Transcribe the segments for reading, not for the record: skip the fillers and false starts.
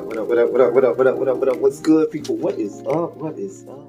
What up? What up? What up? What up? What up? What up? What up? What's good, people? What is up? What is up?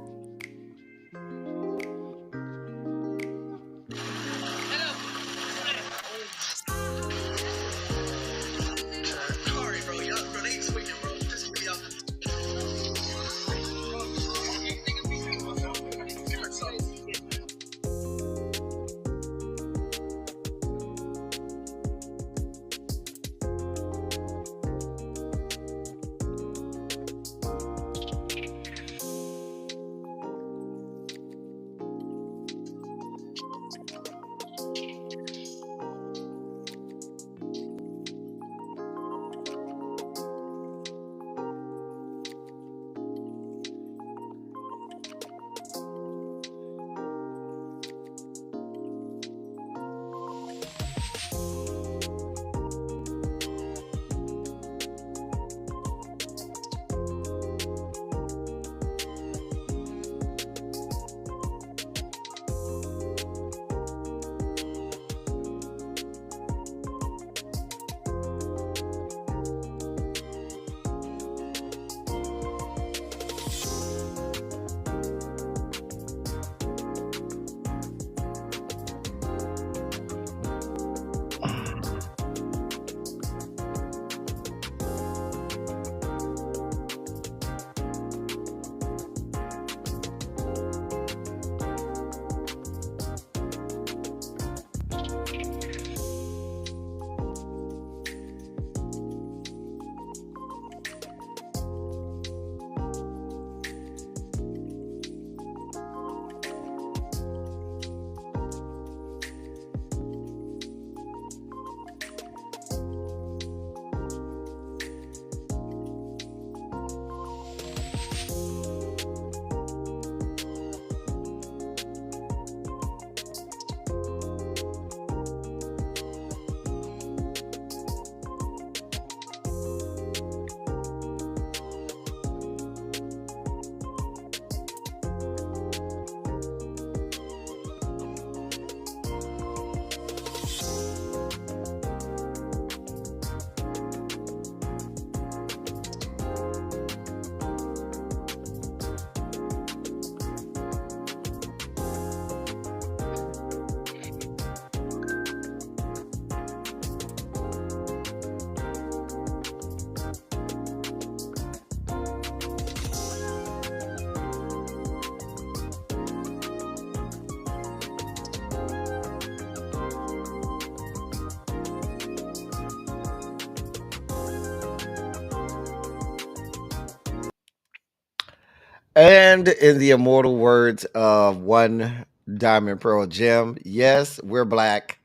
And in the immortal words of one Diamond Pearl Gem, yes, we're black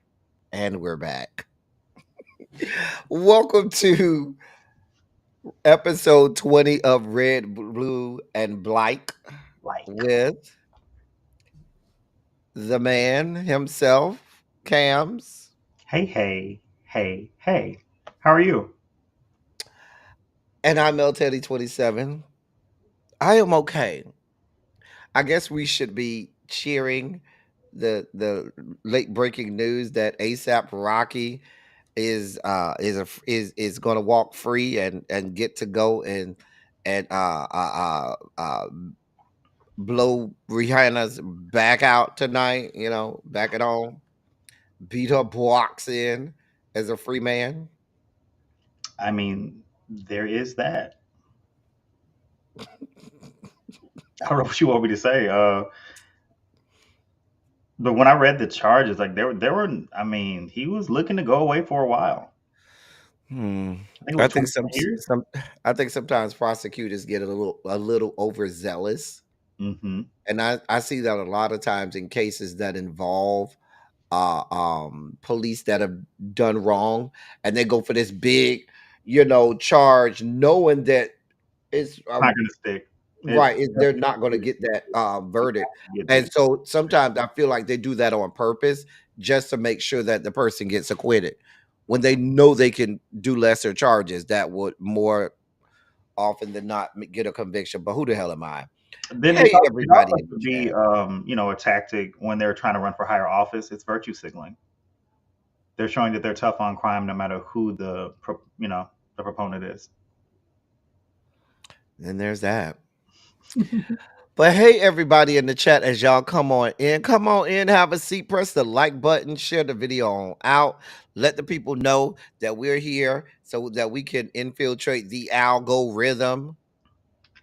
and we're back. Welcome to episode 20 of Red, Blue, and Black Like, with the man himself, Kamz. hey. How are you? And I'm El Teddy 27. I am okay. I guess we should be cheering the late breaking news that ASAP Rocky is going to walk free and get to go and blow Rihanna's back out tonight. Back at home, beat her blocks in as a free man. I mean, there is that. I don't know what you want me to say. But when I read the charges, like there were. I mean, he was looking to go away for a while. Hmm. I think it I was think 20 years. I think sometimes prosecutors get a little overzealous, Mm-hmm. and I see that a lot of times in cases that involve police that have done wrong, and they go for this big, charge, knowing that it's Not gonna stick. right. They're not going to get that verdict, Get and that. so sometimes I feel like they do that on purpose just to make sure that the person gets acquitted when they know they can do lesser charges that would more often than not get a conviction. But who the hell am I? Then Hey, it everybody also in the could be, chat. a tactic when they're trying to run for higher office. It's virtue signaling. They're showing that they're tough on crime, no matter who the proponent is. And there's that. But hey, everybody in the chat, as y'all come on in, have a seat, press the like button, share the video on out, let the people know that we're here so that we can infiltrate the algorithm.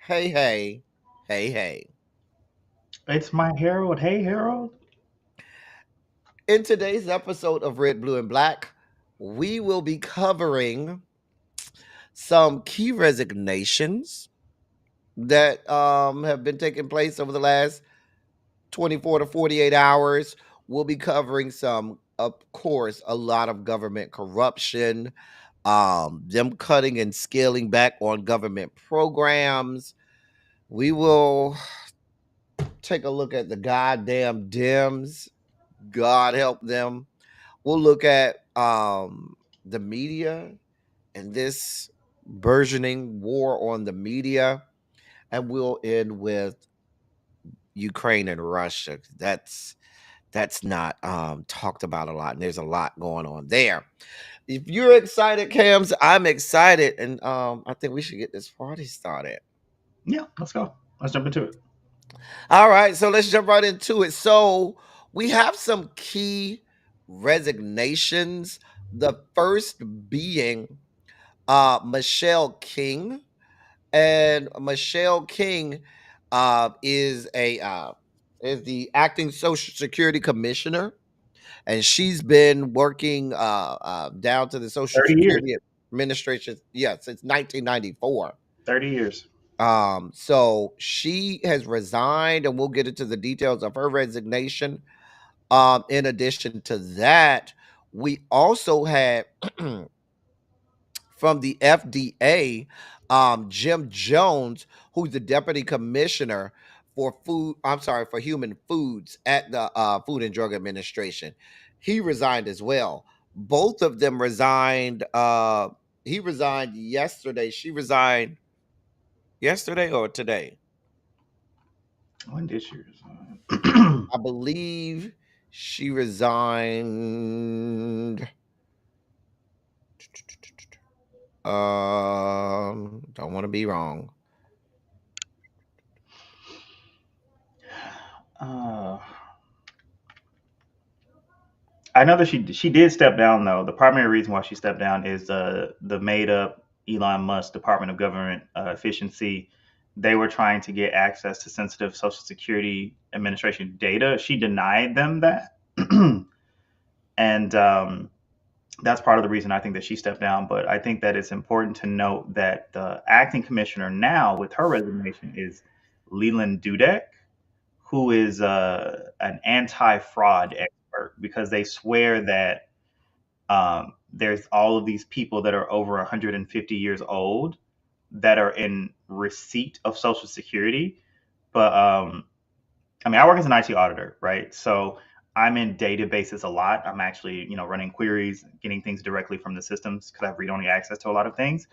Hey, hey, hey, hey. It's my Harold. Hey, Harold. In today's episode of Red, Blue, and Black, we will be covering some key resignations that have been taking place over the last 24 to 48 hours. We'll be covering some, of course, a lot of government corruption, them cutting and scaling back on government programs. We will take a look at the goddamn Dems. God help them. We'll look at the media and this burgeoning war on the media, and we'll end with Ukraine and Russia. That's not talked about a lot, and there's a lot going on there. If you're excited, Kamz, I'm excited, and I think we should get this party started. Yeah, let's go. Let's jump into it. All right, so let's jump right into it. So we have some key resignations. The first being Michelle King, and Michelle King is the acting Social Security Commissioner, and she's been working down to the Social 30 years. Security Administration, yeah, since 1994. 30 years. So she has resigned, and we'll get into the details of her resignation. In addition to that, we also had from the FDA, Jim Jones, who's the deputy commissioner for food. I'm sorry, for human foods at the Food and Drug Administration. He resigned as well. Both of them resigned. He resigned yesterday. She resigned yesterday or today. When did she resign? I believe she resigned. Don't want to be wrong. uh, I know that she did step down though. The primary reason why she stepped down is the made up Elon Musk Department of Government Efficiency. They were trying to get access to sensitive Social Security Administration data. She denied them that, and that's part of the reason I think that she stepped down. But I think that it's important to note that the acting commissioner now, with her resignation, is Leland Dudek, who is an anti-fraud expert, because they swear that there's all of these people that are over 150 years old that are in receipt of Social Security. But I mean, I work as an IT auditor, right? So I'm in databases a lot. I'm actually, running queries, getting things directly from the systems because I have read-only access to a lot of things.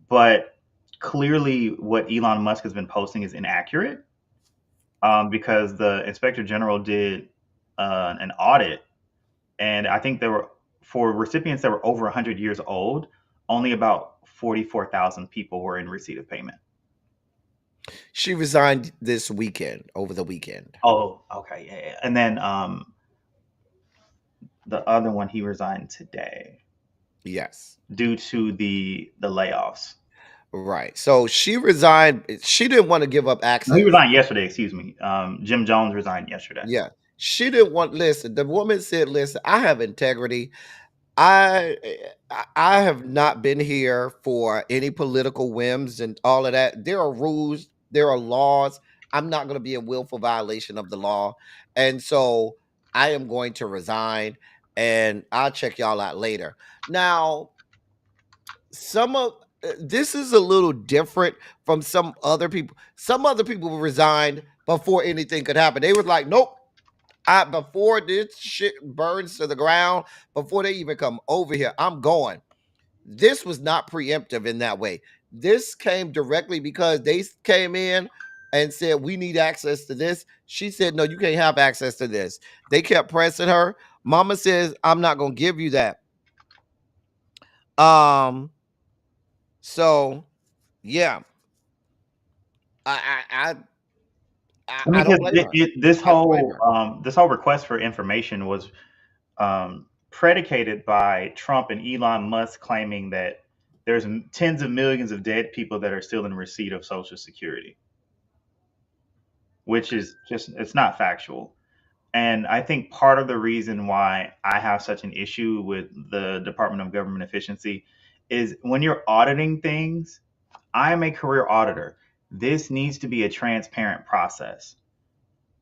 But clearly, what Elon Musk has been posting is inaccurate, because the inspector general did an audit, and I think there were, for recipients that were over 100 years old, only about 44,000 people were in receipt of payment. She resigned this weekend, over the weekend. Oh, okay, yeah, yeah. And then the other one, he resigned today Yes. due to the layoffs. Right. So she resigned. She didn't want to give up No, he access. resigned yesterday. Excuse me. Jim Jones resigned yesterday. Yeah. She didn't want, listen, the woman said, listen, I have integrity. I I have not been here for any political whims and all of that. There are rules, there are laws. I'm not going to be a willful violation of the law. And so I am going to resign, and I'll check y'all out later. Now, some of this is a little different from some other people. Some other people resigned before anything could happen. They was like, nope. Before this shit burns to the ground, before they even come over here, I'm going. This was not preemptive in that way. This came directly because they came in and said, we need access to this. She said, no, you can't have access to this. They kept pressing her. Mama says, I'm not going to give you that. Um, so yeah. I I I mean, don't because blame her. I don't blame her. this whole request for information was predicated by Trump and Elon Musk claiming that there's tens of millions of dead people that are still in receipt of Social Security, which is just it's not factual. And I think part of the reason why I have such an issue with the Department of Government Efficiency is when you're auditing things. I am a career auditor. This needs to be a transparent process.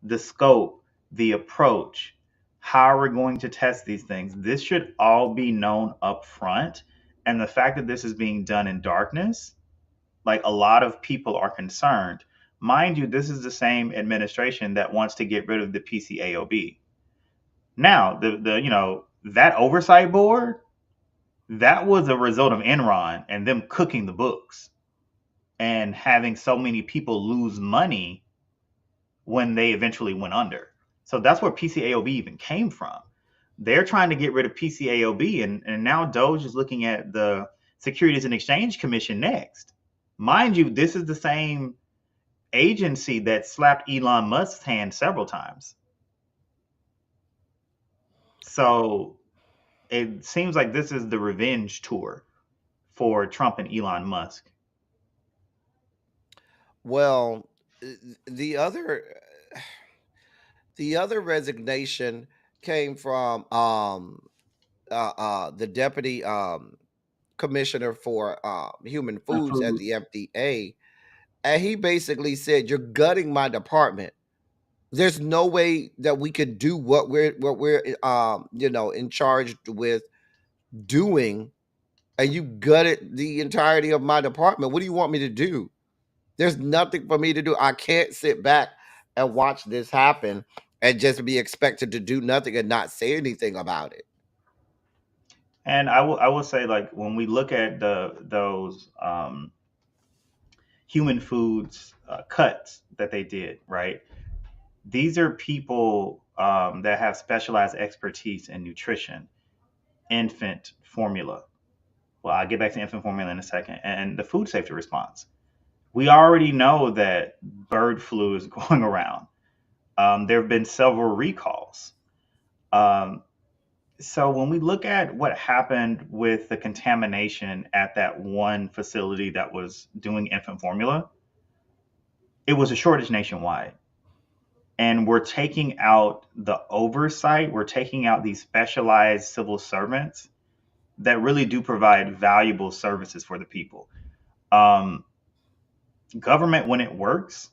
The scope, the approach, how we're going to test these things. This should all be known up front. And the fact that this is being done in darkness, like a lot of people are concerned. Mind you, this is the same administration that wants to get rid of the PCAOB. Now, the that oversight board, that was a result of Enron and them cooking the books and having so many people lose money when they eventually went under. So that's where PCAOB even came from. They're trying to get rid of PCAOB, and now Doge is looking at the Securities and Exchange Commission next. Mind you, this is the same agency that slapped Elon Musk's hand several times. So it seems like this is the revenge tour for Trump and Elon Musk. Well, the other the other resignation came from the deputy commissioner for human foods at Food. the FDA, and he basically said, "You're gutting my department. There's no way that we could do what we're in charge with doing, and you gutted the entirety of my department. What do you want me to do? There's nothing for me to do. I can't sit back and watch this happen and just be expected to do nothing and not say anything about it." And I will say, like, when we look at those human foods cuts that they did, right? These are people that have specialized expertise in nutrition, infant formula. Well, I'll get back to infant formula in a second, and the food safety response. We already know that bird flu is going around. There have been several recalls. Um, so when we look at what happened with the contamination at that one facility that was doing infant formula, it was a shortage nationwide. And we're taking out the oversight, we're taking out these specialized civil servants that really do provide valuable services for the people. Um, Government, when it works,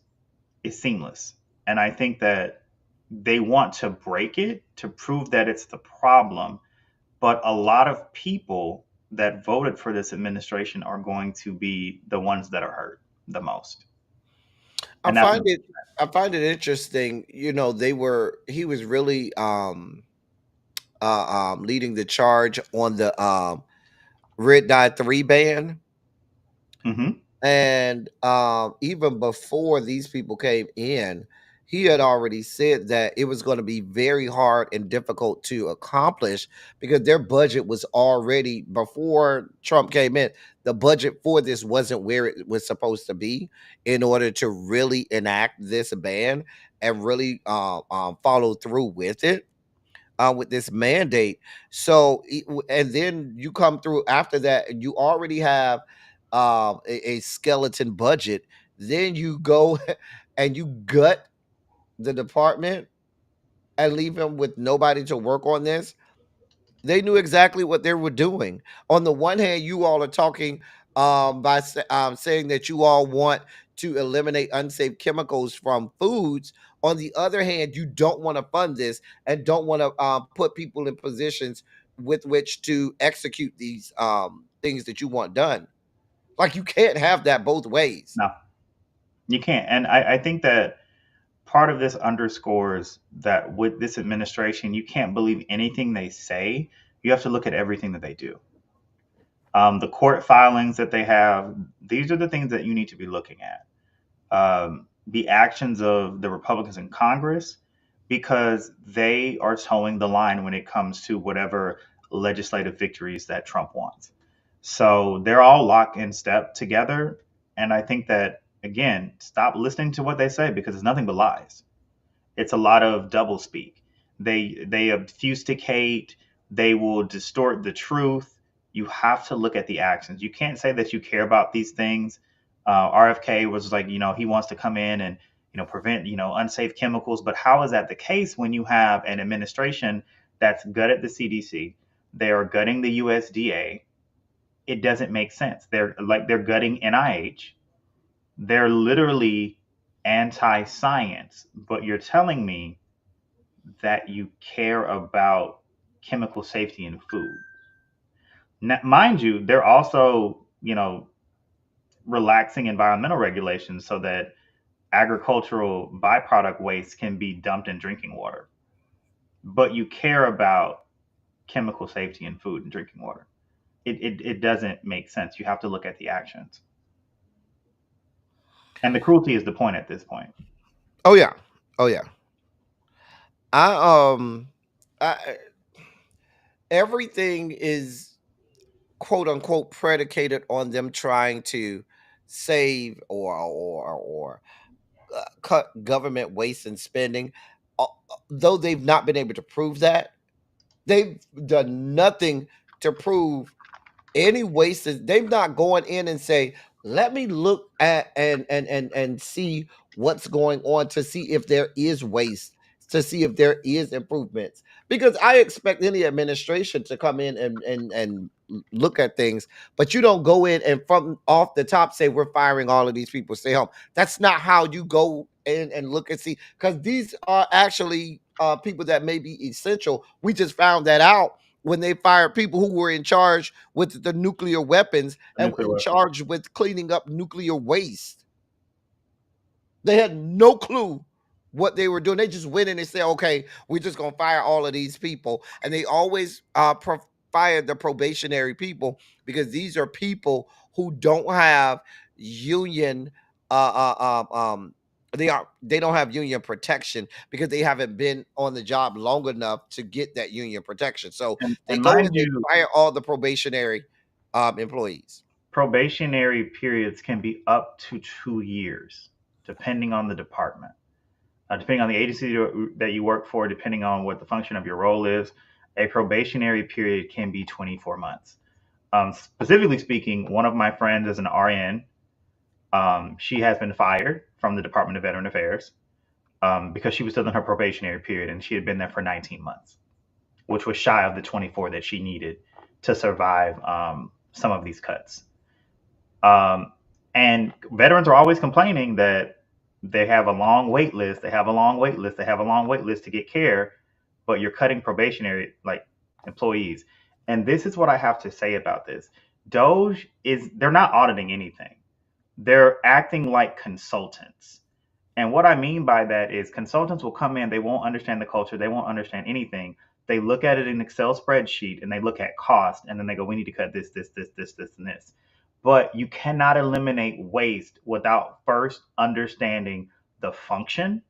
is seamless. And I think that they want to break it to prove that it's the problem. But a lot of people that voted for this administration are going to be the ones that are hurt the most. I And that's find it I find it interesting. He was really leading the charge on the red dye 3 ban. hmm And even before these people came in, he had already said that it was going to be very hard and difficult to accomplish because their budget was already, before Trump came in, the budget for this wasn't where it was supposed to be in order to really enact this ban and really follow through with this mandate. So, and then you come through after that, and you already have a skeleton budget. Then you go and you gut the department and leave them with nobody to work on this. They knew exactly what they were doing. On the one hand, you all are talking saying that you all want to eliminate unsafe chemicals from foods. On the other hand, you don't want to fund this and don't want to put people in positions with which to execute these things that you want done. Like, you can't have that both ways. No, you can't. And I think that part of this underscores that with this administration, you can't believe anything they say. You have to look at everything that they do. The court filings that they have, these are the things that you need to be looking at. The actions of the Republicans in Congress, because they are towing the line when it comes to whatever legislative victories that Trump wants. So they're all locked in step together. And I think that again, stop listening to what they say because it's nothing but lies. It's a lot of doublespeak. They obfuscate. They will distort the truth. You have to look at the actions. You can't say that you care about these things. RFK was like, he wants to come in and prevent unsafe chemicals. But how is that the case when you have an administration that's gutted the CDC? They are gutting the USDA. It doesn't make sense. They're gutting NIH. They're literally anti-science, but you're telling me that you care about chemical safety in food. Now, mind you, they're also, relaxing environmental regulations so that agricultural byproduct waste can be dumped in drinking water. But you care about chemical safety in food and drinking water. It doesn't make sense. You have to look at the actions. And the cruelty is the point at this point. Oh yeah. Oh yeah. I I everything is quote unquote predicated on them trying to save or cut government waste and spending. Though they've not been able to prove that, they've done nothing to prove any wasted. They've not gone in and say, let me look at and see what's going on to see if there is waste, to see if there is improvements. Because I expect any administration to come in and look at things, but you don't go in and from off the top say we're firing all of these people, stay home. That's not how you go in and look and see, because these are actually people that may be essential. We just found that out when they fired people who were in charge with the nuclear weapons and Nuclear in weapons. charge with cleaning up nuclear waste. They had no clue what they were doing. They just went in and said, okay, we're just going to fire all of these people. And they always fired the probationary people because these are people who don't have union they don't have union protection because they haven't been on the job long enough to get that union protection. So they And go mind and they you, fire all the probationary employees. probationary periods can be up to 2 years, depending on the department, depending on the agency that you work for, depending on what the function of your role is. A probationary period can be 24 months. Specifically speaking, one of my friends is an RN. She has been fired from the Department of Veteran Affairs because she was still in her probationary period and she had been there for 19 months, which was shy of the 24 that she needed to survive some of these cuts. Um, and veterans are always complaining that they have a long wait list. They have a long wait list. They have a long wait list to get care, but you're cutting probationary like employees. And this is what I have to say about this. Doge is they're not auditing anything. They're acting like consultants. And what I mean by that is consultants will come in, they won't understand the culture, they won't understand anything. They look at it in an Excel spreadsheet and they look at cost and then they go, we need to cut this, and this. But you cannot eliminate waste without first understanding the function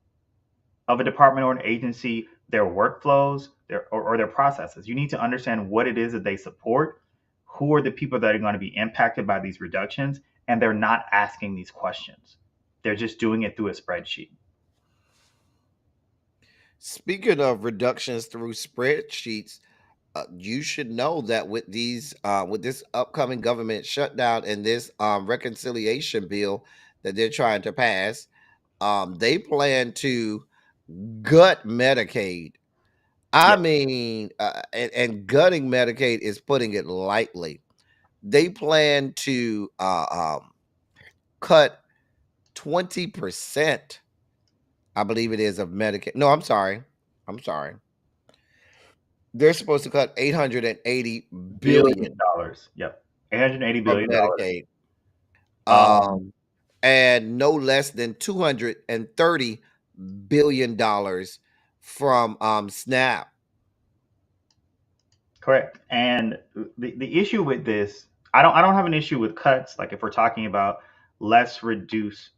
of a department or an agency, their workflows, or their processes. You need to understand what it is that they support, who are the people that are going to be impacted by these reductions, and they're not asking these questions. They're just doing it through a spreadsheet. Speaking of reductions through spreadsheets, you should know that with this upcoming government shutdown and this reconciliation bill that they're trying to pass, they plan to gut Medicaid. I Yep. mean, and gutting Medicaid is putting it lightly. They plan to cut 20%, I believe it is, of Medicaid. No, I'm sorry. I'm sorry. They're supposed to cut 880 Billion billion dollars. Yep. $880 from billion. Medicaid. Um, And no less than $230 billion from SNAP. correct. And the issue with this, I don't have an issue with cuts. Like if we're talking about let's reduce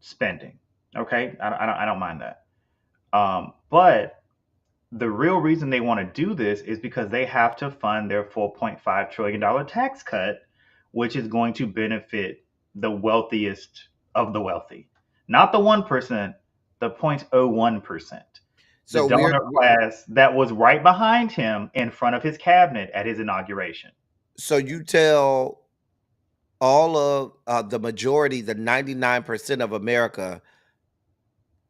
spending. Okay. I don't mind that. But the real reason they want to do this is because they have to fund their $4.5 trillion tax cut, which is going to benefit the wealthiest of the wealthy, not the 1%, the 0.01%. The So donor class that was right behind him in front of his cabinet at his inauguration. so you tell all of the majority, the 99% of America,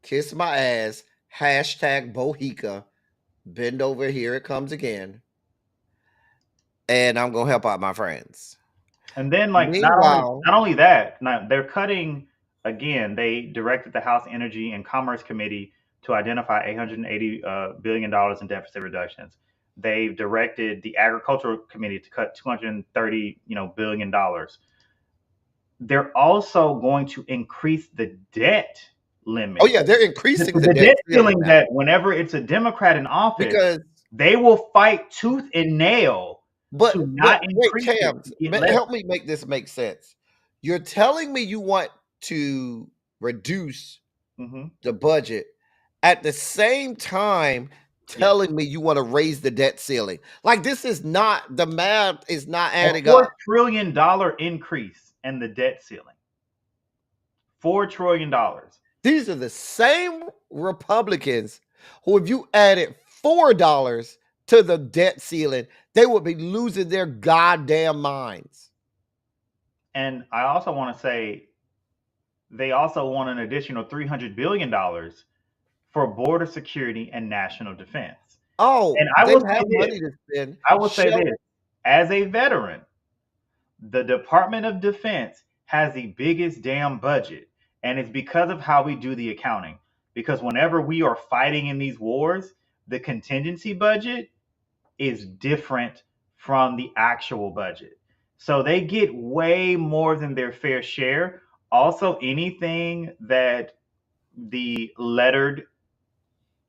kiss my ass, hashtag Bohica, bend over, here it comes again, and I'm gonna help out my friends. And then, like, Meanwhile, not only that, they're cutting again. They directed the House Energy and Commerce Committee to identify $880 billion in deficit reductions. They've directed the Agricultural Committee to cut 230 billion dollars. They're also going to increase the debt oh limit. yeah, they're increasing the The debt debt ceiling ceiling now that whenever it's a Democrat in office, because. they will fight tooth and nail to But not wait, increase it Cams, to get less. help me make this make sense. You're telling me you want to reduce Hmm. the budget at the same time Yes. telling me you want to raise the debt ceiling. Like this is not, the math is not A adding $4 up. trillion increase in the debt ceiling. $4 trillion. These are the same Republicans who, if you added $4 to the debt ceiling, they would be losing their goddamn minds. And I also want to say they also want an additional $300 billion for border security and national defense. And Oh, I they will say have this. money to spend. I will say Shell. this. As a veteran, the Department of Defense has the biggest damn budget. And it's because of how we do the accounting. Because whenever we are fighting in these wars, the contingency budget is different from the actual budget. So they get way more than their fair share. Also, anything that the lettered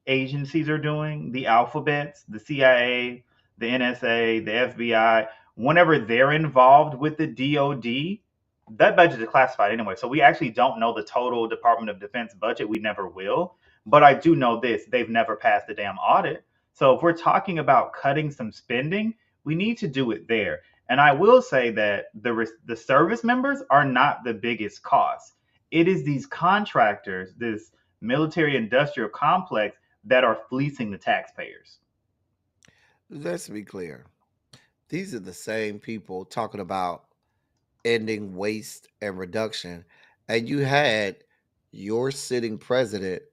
agencies are doing, the alphabets, the CIA, the NSA, the FBI, whenever they're involved with the DoD, that budget is classified anyway. So we actually don't know the total Department of Defense budget. We never will. But I do know this, they've never passed the damn audit. So if we're talking about cutting some spending, we need to do it there. And I will say that the service members are not the biggest cost. It is these contractors, this military industrial complex that are fleecing the taxpayers. Let's be clear. These are the same people talking about ending waste and reduction. And you had your sitting president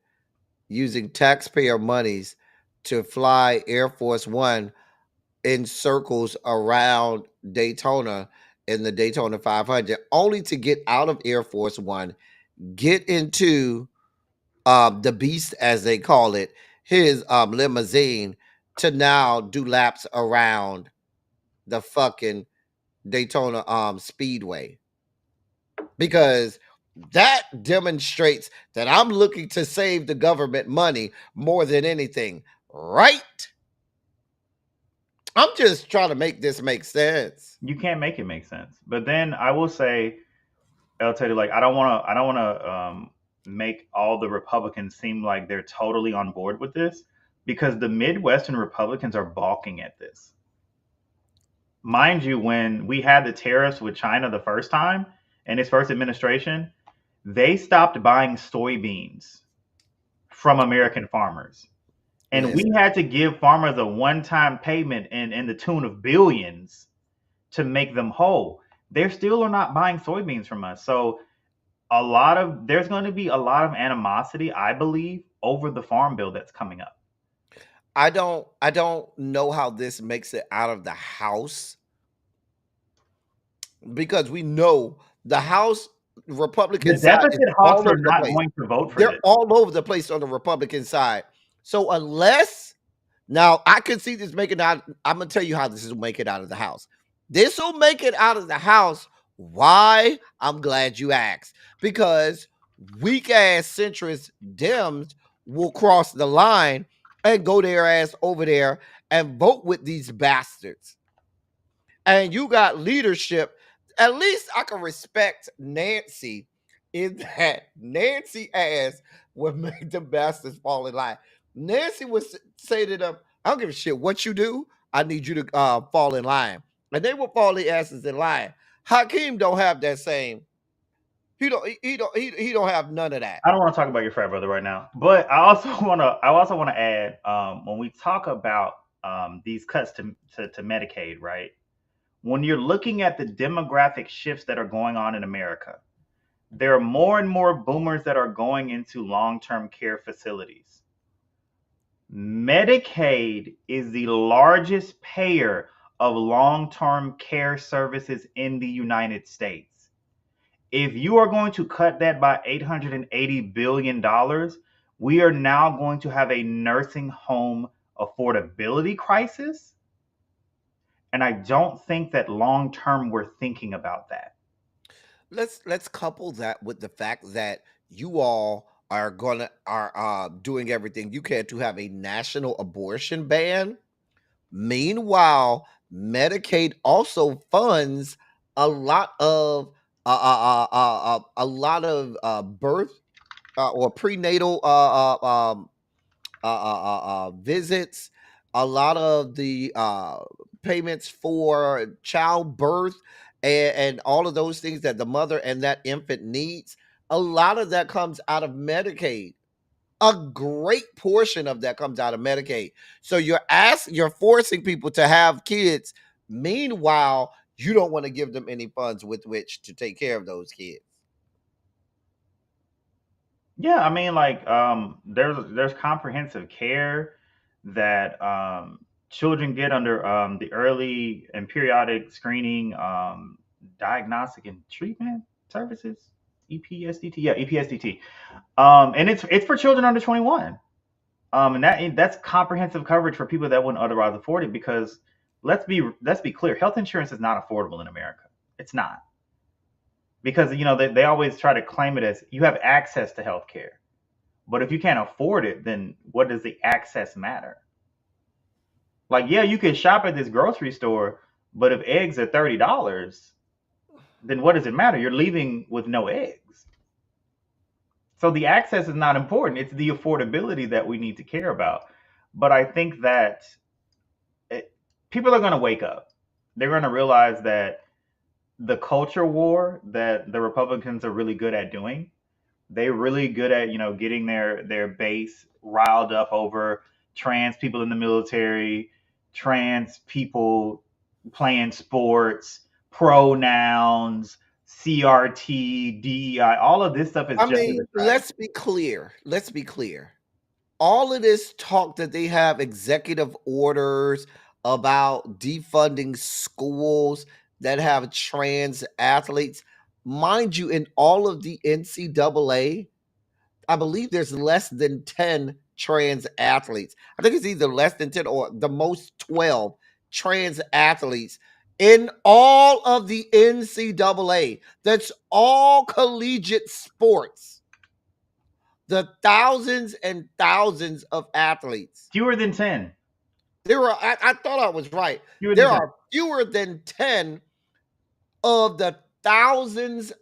using taxpayer monies to fly Air Force One in circles around Daytona in the Daytona 500, only to get out of Air Force One, get into the Beast, as they call it, his limousine, to now do laps around the fucking Daytona Speedway, because that demonstrates that I'm looking to save the government money more than anything, right? I'm just trying to make this make sense. You can't make it make sense. But then I will say, I'll tell you, like, I don't want to make all the Republicans seem like they're totally on board with this, because the Midwestern Republicans are balking at this. Mind you, when we had the tariffs with China the first time in his first administration, they stopped buying soybeans from American farmers. And we Listen, had to give farmers a one-time payment in the tune of billions to make them whole. They still are not buying soybeans from us. So there's going to be a lot of animosity, I believe, over the farm bill that's coming up. I don't know how this makes it out of the House, because we know the House The Republican side is deficit hawks all are over the not place. going to vote for They're this. all over the place on the Republican side. So unless, now I can see this making out, I'm gonna tell you how this will make it out of the House. This will make it out of the House. Why? I'm glad you asked. Because weak ass centrist Dems will cross the line and go their ass over there and vote with these bastards. And you got leadership. At least I can respect Nancy in that Nancy ass would make the bastards fall in line. Nancy would say to them, I don't give a shit what you do. I need you to fall in line. And they will fall their asses in line. Hakeem don't have that same. He don't have none of that. I don't want to talk about your frat brother right now, but I also want to add, when we talk about these cuts to Medicaid, right? When you're looking at the demographic shifts that are going on in America, there are more and more boomers that are going into long-term care facilities. Medicaid is the largest payer of long-term care services in the United States. If you are going to cut that by $880 billion, we are now going to have a nursing home affordability crisis. And I don't think that long term we're thinking about that. Let's couple that with the fact that you all are doing everything you can to have a national abortion ban. Meanwhile, Medicaid also funds a lot of birth or prenatal visits, a lot of the payments for childbirth, and all of those things that the mother and that infant needs. A lot of that comes out of Medicaid. A great portion of that comes out of Medicaid. So you're forcing people to have kids. Meanwhile, you don't want to give them any funds with which to take care of those kids. Yeah, I mean, like, there's comprehensive care that children get under the early and periodic screening, diagnostic and treatment services, EPSDT. Yeah, EPSDT. And it's for children under 21. And that's comprehensive coverage for people that wouldn't otherwise afford it. Because let's be clear, health insurance is not affordable in America. It's not, because they always try to claim it as you have access to health care. But if you can't afford it, then what does the access matter? Like, yeah, you can shop at this grocery store, but if eggs are $30, then what does it matter? You're leaving with no eggs. So the access is not important. It's the affordability that we need to care about. But I think that it, people are going to wake up. They're going to realize that the culture war that the Republicans are really good at doing, they're really good at getting their base riled up over trans people in the military, trans people playing sports, pronouns, CRT, DEI. All of this stuff is I just a mean, distraction. let's be clear. Let's be clear. All of this talk that they have executive orders about defunding schools that have trans athletes, mind you, in all of the NCAA, I believe there's less than 10 trans athletes. I think it's either less than 10 or the most 12 trans athletes in all of the NCAA. That's all collegiate sports. The thousands and thousands of athletes. Fewer than 10. I thought I was right. Fewer than There 10. are fewer than 10 of the thousands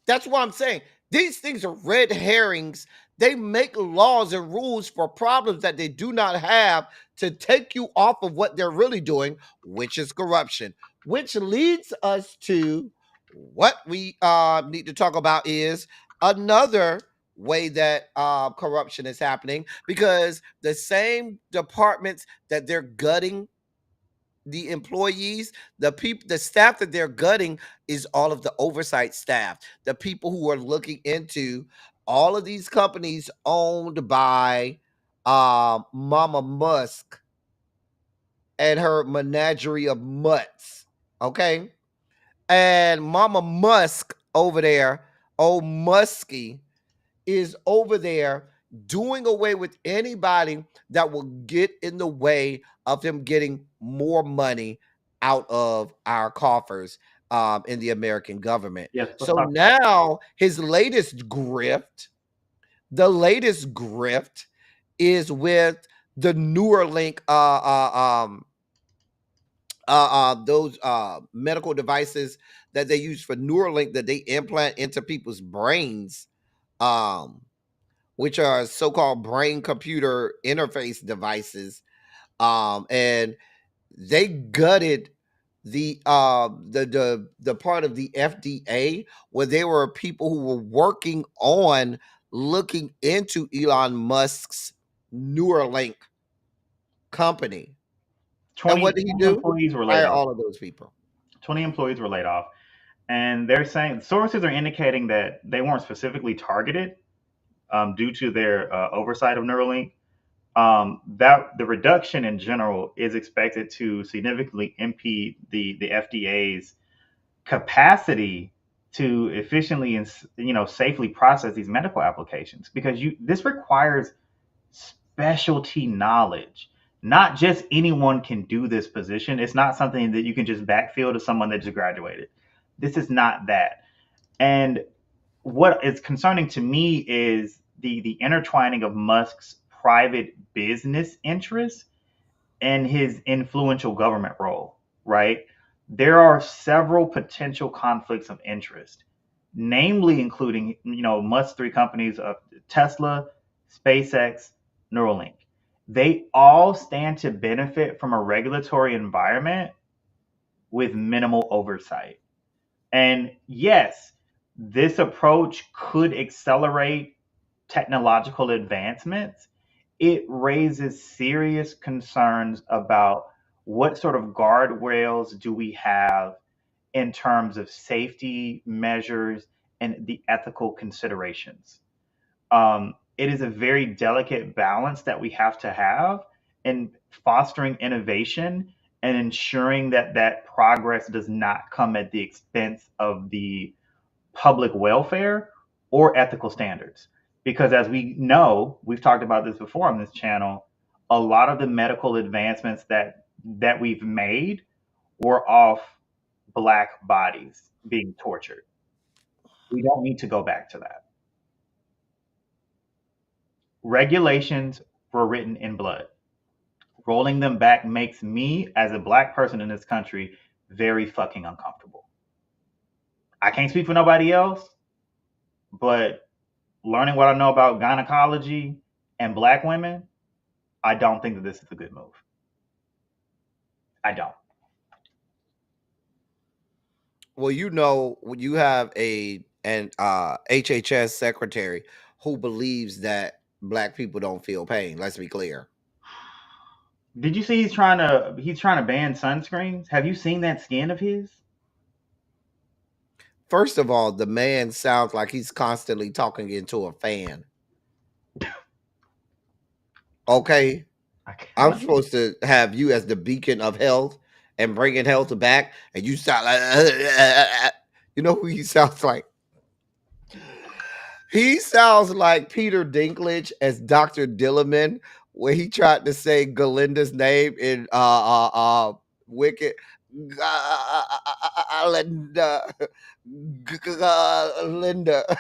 that's what I'm saying. These things are red herrings. They make laws and rules for problems that they do not have, to take you off of what they're really doing, which is corruption. Which leads us to what we need to talk about is another way that corruption is happening, because the same departments that they're gutting the employees, the staff that they're gutting is all of the oversight staff, the people who are looking into all of these companies owned by Mama Musk and her menagerie of mutts. Okay. And Mama Musk over there, old Muskie, is over there doing away with anybody that will get in the way of him getting more money out of our coffers in the American government. Yes, let's So talk about that. now his latest grift, the latest grift is with the Neuralink those medical devices that they use for Neuralink that they implant into people's brains, um, which are so-called brain computer interface devices. And they gutted the part of the FDA where there were people who were working on looking into Elon Musk's Neuralink company. And 20, what did he 20 do? employees were laid Fire off. all of those people. 20 employees were laid off. And they're saying sources are indicating that they weren't specifically targeted due to their oversight of Neuralink. That the reduction in general is expected to significantly impede the FDA's capacity to efficiently and safely process these medical applications because this requires specialty knowledge. Not just anyone can do this position. It's not something that you can just backfill to someone that just graduated. This is not that. And what is concerning to me is the intertwining of Musk's private business interests and his influential government role, right? There are several potential conflicts of interest, namely including, Musk's three companies of Tesla, SpaceX, Neuralink. They all stand to benefit from a regulatory environment with minimal oversight. And yes, this approach could accelerate technological advancements. It raises serious concerns about what sort of guardrails do we have in terms of safety measures and the ethical considerations. It is a very delicate balance that we have to have in fostering innovation and ensuring that that progress does not come at the expense of the public welfare or ethical standards. Because as we know, we've talked about this before on this channel, a lot of the medical advancements that we've made were off black bodies being tortured. We don't need to go back to that. Regulations were written in blood. Rolling them back makes me, as a black person in this country, very fucking uncomfortable. I can't speak for nobody else, but learning what I know about gynecology and black women, I don't think that this is a good move. I don't. Well, when you have an HHS secretary who believes that black people don't feel pain. Let's be clear. Did you see he's trying to ban sunscreens? Have you seen that skin of his? First of all, the man sounds like he's constantly talking into a fan. Okay, I I'm cannot. supposed to have you as the beacon of health and bringing health back, and you sound like you know who he sounds like. He sounds like Peter Dinklage as Dr. Dillerman, where he tried to say Galinda's name in Wicked. Linda, Linda.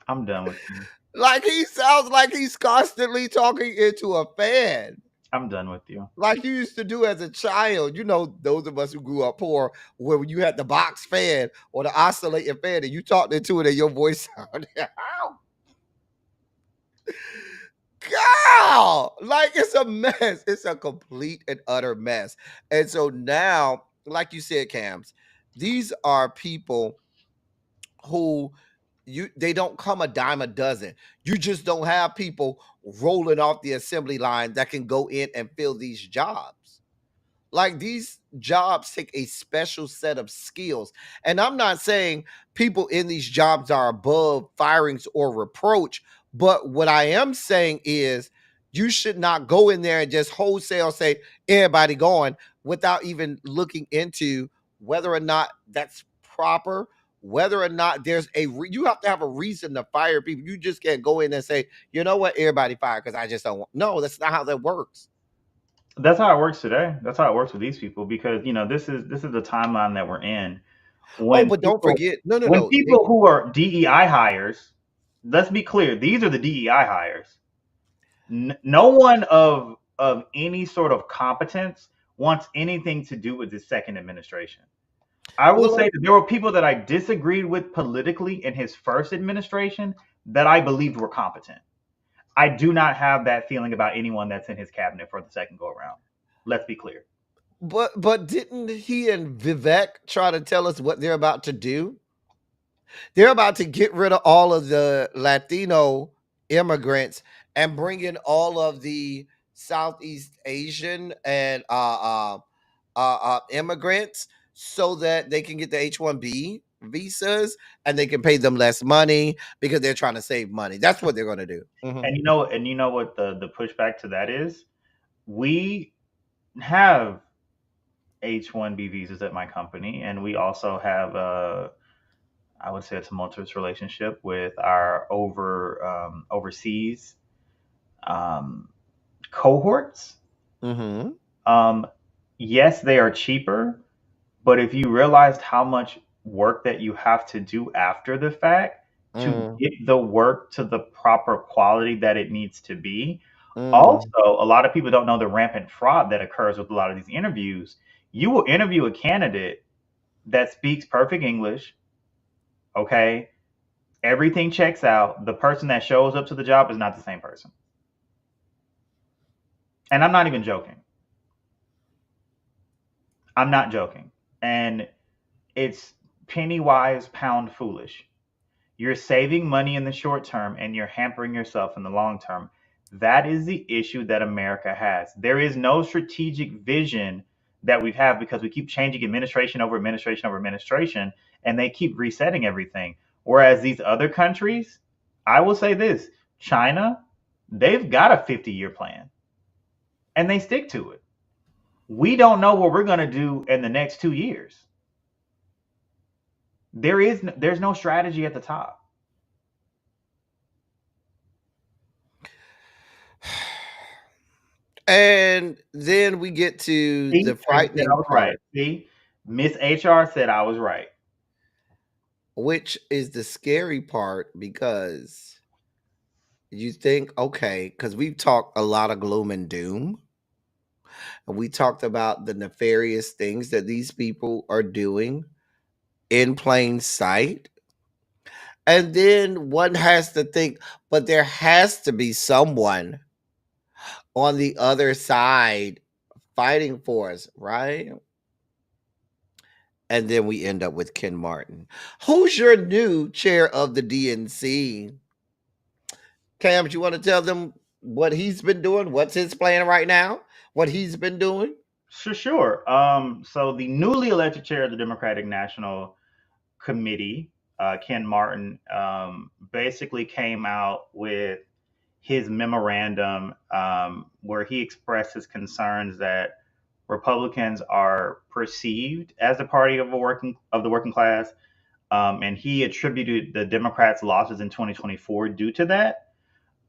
I'm done with you. Like he sounds like he's constantly talking into a fan. I'm done with you. Like you used to do as a child. You know, those of us who grew up poor, where you had the box fan or the oscillating fan, and you talked into it, and your voice sounded, "Girl!" Like it's a mess. It's a complete and utter mess. And so now, like you said, Cams, these are people who they don't come a dime a dozen. You just don't have people rolling off the assembly line that can go in and fill these jobs. Like these jobs take a special set of skills. And I'm not saying people in these jobs are above firings or reproach, but what I am saying is you should not go in there and just wholesale say everybody going without even looking into whether or not that's proper, whether or not there's you have to have a reason to fire people. You just can't go in and say, you know what, everybody fired because I just don't want. No, that's not how that works. That's how it works today. That's how it works with these people because this is the timeline that we're in. Oh, When but don't people forget, no, no, when no. people who are DEI hires, let's be clear, these are the DEI hires. No one of any sort of competence wants anything to do with this second administration. I will say Well, that there were people that I disagreed with politically in his first administration that I believed were competent. I do not have that feeling about anyone that's in his cabinet for the second go around. Let's be clear. but didn't he and Vivek try to tell us what they're about to do? They're about to get rid of all of the Latino immigrants and bring in all of the Southeast Asian and immigrants so that they can get the H-1B visas and they can pay them less money because they're trying to save money. That's what they're going to do. Mhm. And you know what the pushback to that is? We have H-1B visas at my company, and we also have I would say a tumultuous relationship with our overseas um, cohorts. Mhm. Um, yes, they are cheaper, but if you realized how much work that you have to do after the fact to Mm. get the work to the proper quality that it needs to be. Also, Mm. a lot of people don't know the rampant fraud that occurs with a lot of these interviews. You will interview a candidate that speaks perfect English, okay? Everything checks out. The person that shows up to the job is not the same person. And I'm not even joking. I'm not joking. And it's penny wise, pound foolish. You're saving money in the short term and you're hampering yourself in the long term. That is the issue that America has. There is no strategic vision that we have because we keep changing administration over administration over administration and they keep resetting everything. Whereas these other countries, I will say this, China, they've got a 50-year plan and they stick to it. We don't know what we're going to do in the next 2 years. There's no strategy at the top. And then we get to See, the I said I frightening was right. part, See, Miss HR said I was right. which is the scary part because you think, okay, because we've talked a lot of gloom and doom, and we talked about the nefarious things that these people are doing in plain sight. And then one has to think, but there has to be someone on the other side fighting for us, right? And then we end up with Ken Martin. Who's your new chair of the DNC? Cam, you want to tell them what he's been doing? What's his plan right now? What he's been doing? Sure. So the newly elected chair of the Democratic National Committee, Ken Martin, basically came out with his memorandum where he expressed his concerns that Republicans are perceived as the party of the working class, and he attributed the Democrats' losses in 2024 due to that.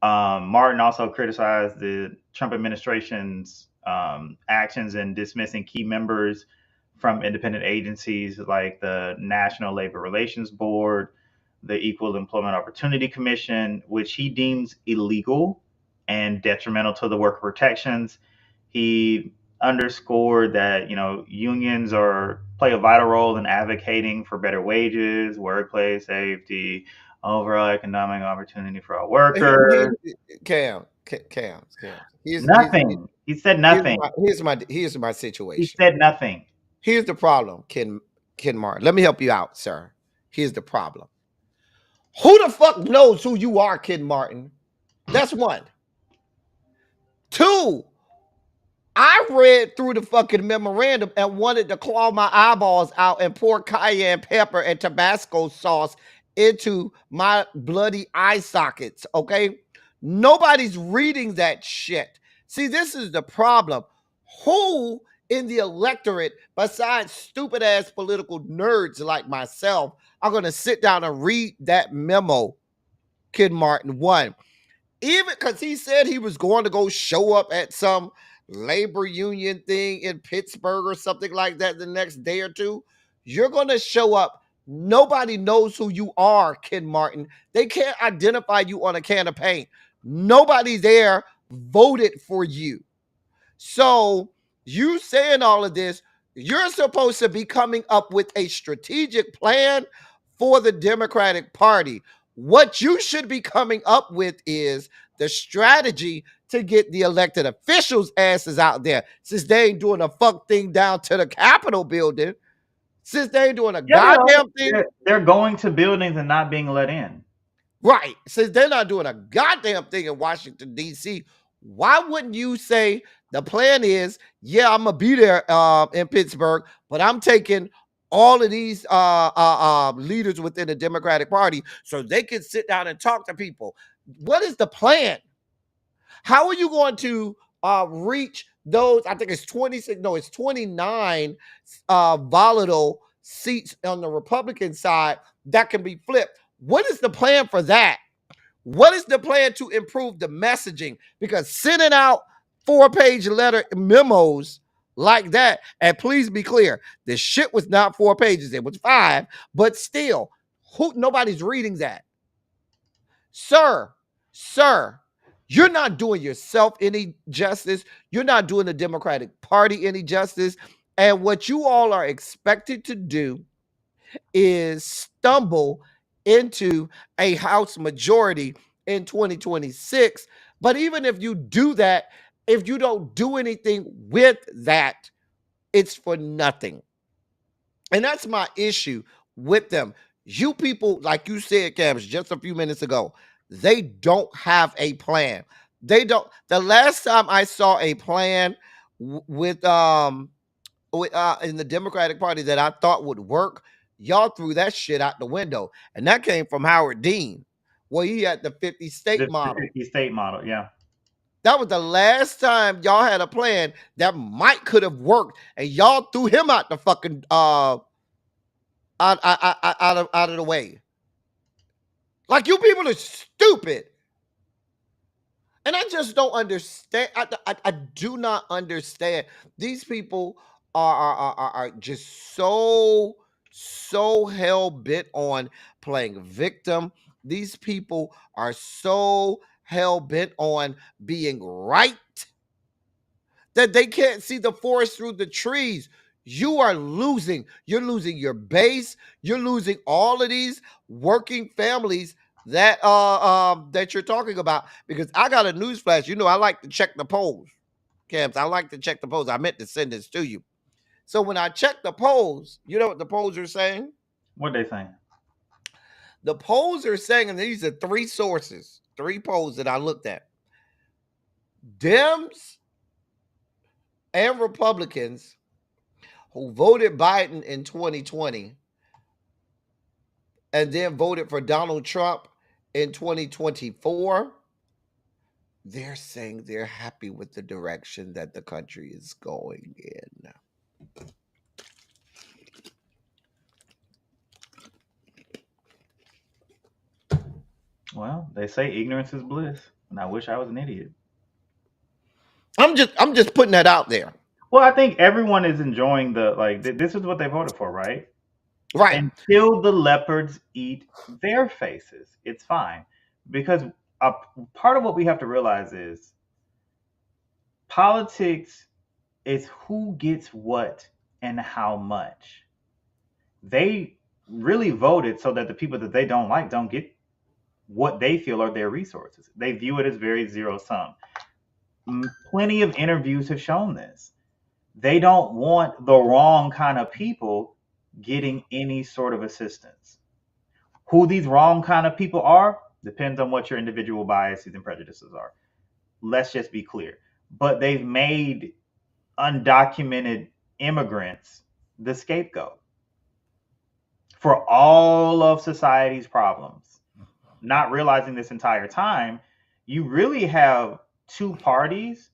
Martin also criticized the Trump administration's actions in dismissing key members from independent agencies like the National Labor Relations Board, the Equal Employment Opportunity Commission, which he deems illegal and detrimental to the worker protections. He underscored that unions are play a vital role in advocating for better wages, workplace safety, overall economic opportunity for our Here, workers. Cam. Nothing. He said nothing. Here's my He situation. said nothing. Here's the problem, Ken Martin. Let me help you out, sir. Here's the problem. Who the fuck knows who you are, Ken Martin? That's one. Two, I read through the fucking memorandum and wanted to claw my eyeballs out and pour cayenne pepper and Tabasco sauce into my bloody eye sockets, okay? Nobody's reading that shit. See, this is the problem. Who in the electorate, besides stupid ass political nerds like myself, are going to sit down and read that memo, Kid Martin? One, even because he said he was going to go show up at some labor union thing in Pittsburgh or something like that the next day or two. You're going to show up. Nobody knows who you are, Ken Martin. They can't identify you on a can of paint. Nobody there voted for you. So, you saying all of this, you're supposed to be coming up with a strategic plan for the Democratic Party. What you should be coming up with is the strategy to get the elected officials' asses out there, since they ain't doing a fuck thing down to the Capitol building, since they ain't doing a Yeah, they are. goddamn thing. They're going to buildings and not being let in. Right. Since they're not doing a goddamn thing in Washington, D.C., why wouldn't you say the plan is, yeah, I'm going to be there in Pittsburgh, but I'm taking all of these leaders within the Democratic Party so they can sit down and talk to people? What is the plan? How are you going to reach those? I think it's 26, no, it's 29 volatile seats on the Republican side that can be flipped. What is the plan for that? What is the plan to improve the messaging? Because sending out 4-page letter memos like that, and please be clear, this shit was not 4 pages, it was 5, but still, nobody's reading that. Sir, sir, you're not doing yourself any justice. You're not doing the Democratic Party any justice. And what you all are expected to do is stumble into a House majority in 2026. But even if you do that, if you don't do anything with that, it's for nothing. And that's my issue with them. You people, like you said, Kamz, just a few minutes ago, they don't have a plan. They don't. The last time I saw a plan with in the Democratic Party that I thought would work, y'all threw that shit out the window, and that came from Howard Dean. Well, he had the 50 state The model. 50 state model, yeah. That was the last time y'all had a plan that might could have worked, and y'all threw him out the fucking out of the way. Like, you people are stupid. And I just don't understand. I do not understand. These people are just so hell bent on playing victim. These people are so hell bent on being right that they can't see the forest through the trees. You are losing. You're losing your base. You're losing all of these working families that you're talking about. Because I got a news flash. You know, I like to check the polls, Kamz. I like to check the polls. I meant to send this to you. So when I check the polls, you know what the polls are saying? What they saying? The polls are saying, and these are 3 sources, 3 polls that I looked at. Dems and Republicans who voted Biden in 2020 and then voted for Donald Trump in 2024, they're saying they're happy with the direction that the country is going in. Well, they say ignorance is bliss, and I wish I was an idiot. I'm just putting that out there. Well, I think everyone is enjoying this is what they voted for, right? Right. Until the leopards eat their faces, it's fine. Because a part of what we have to realize is politics is who gets what and how much. They really voted so that the people that they don't like don't get what they feel are their resources. They view it as very zero sum. Plenty of interviews have shown this. They don't want the wrong kind of people getting any sort of assistance. Who these wrong kind of people are depends on what your individual biases and prejudices are. Let's just be clear. But they've made undocumented immigrants the scapegoat for all of society's problems. Not realizing this entire time, you really have 2 parties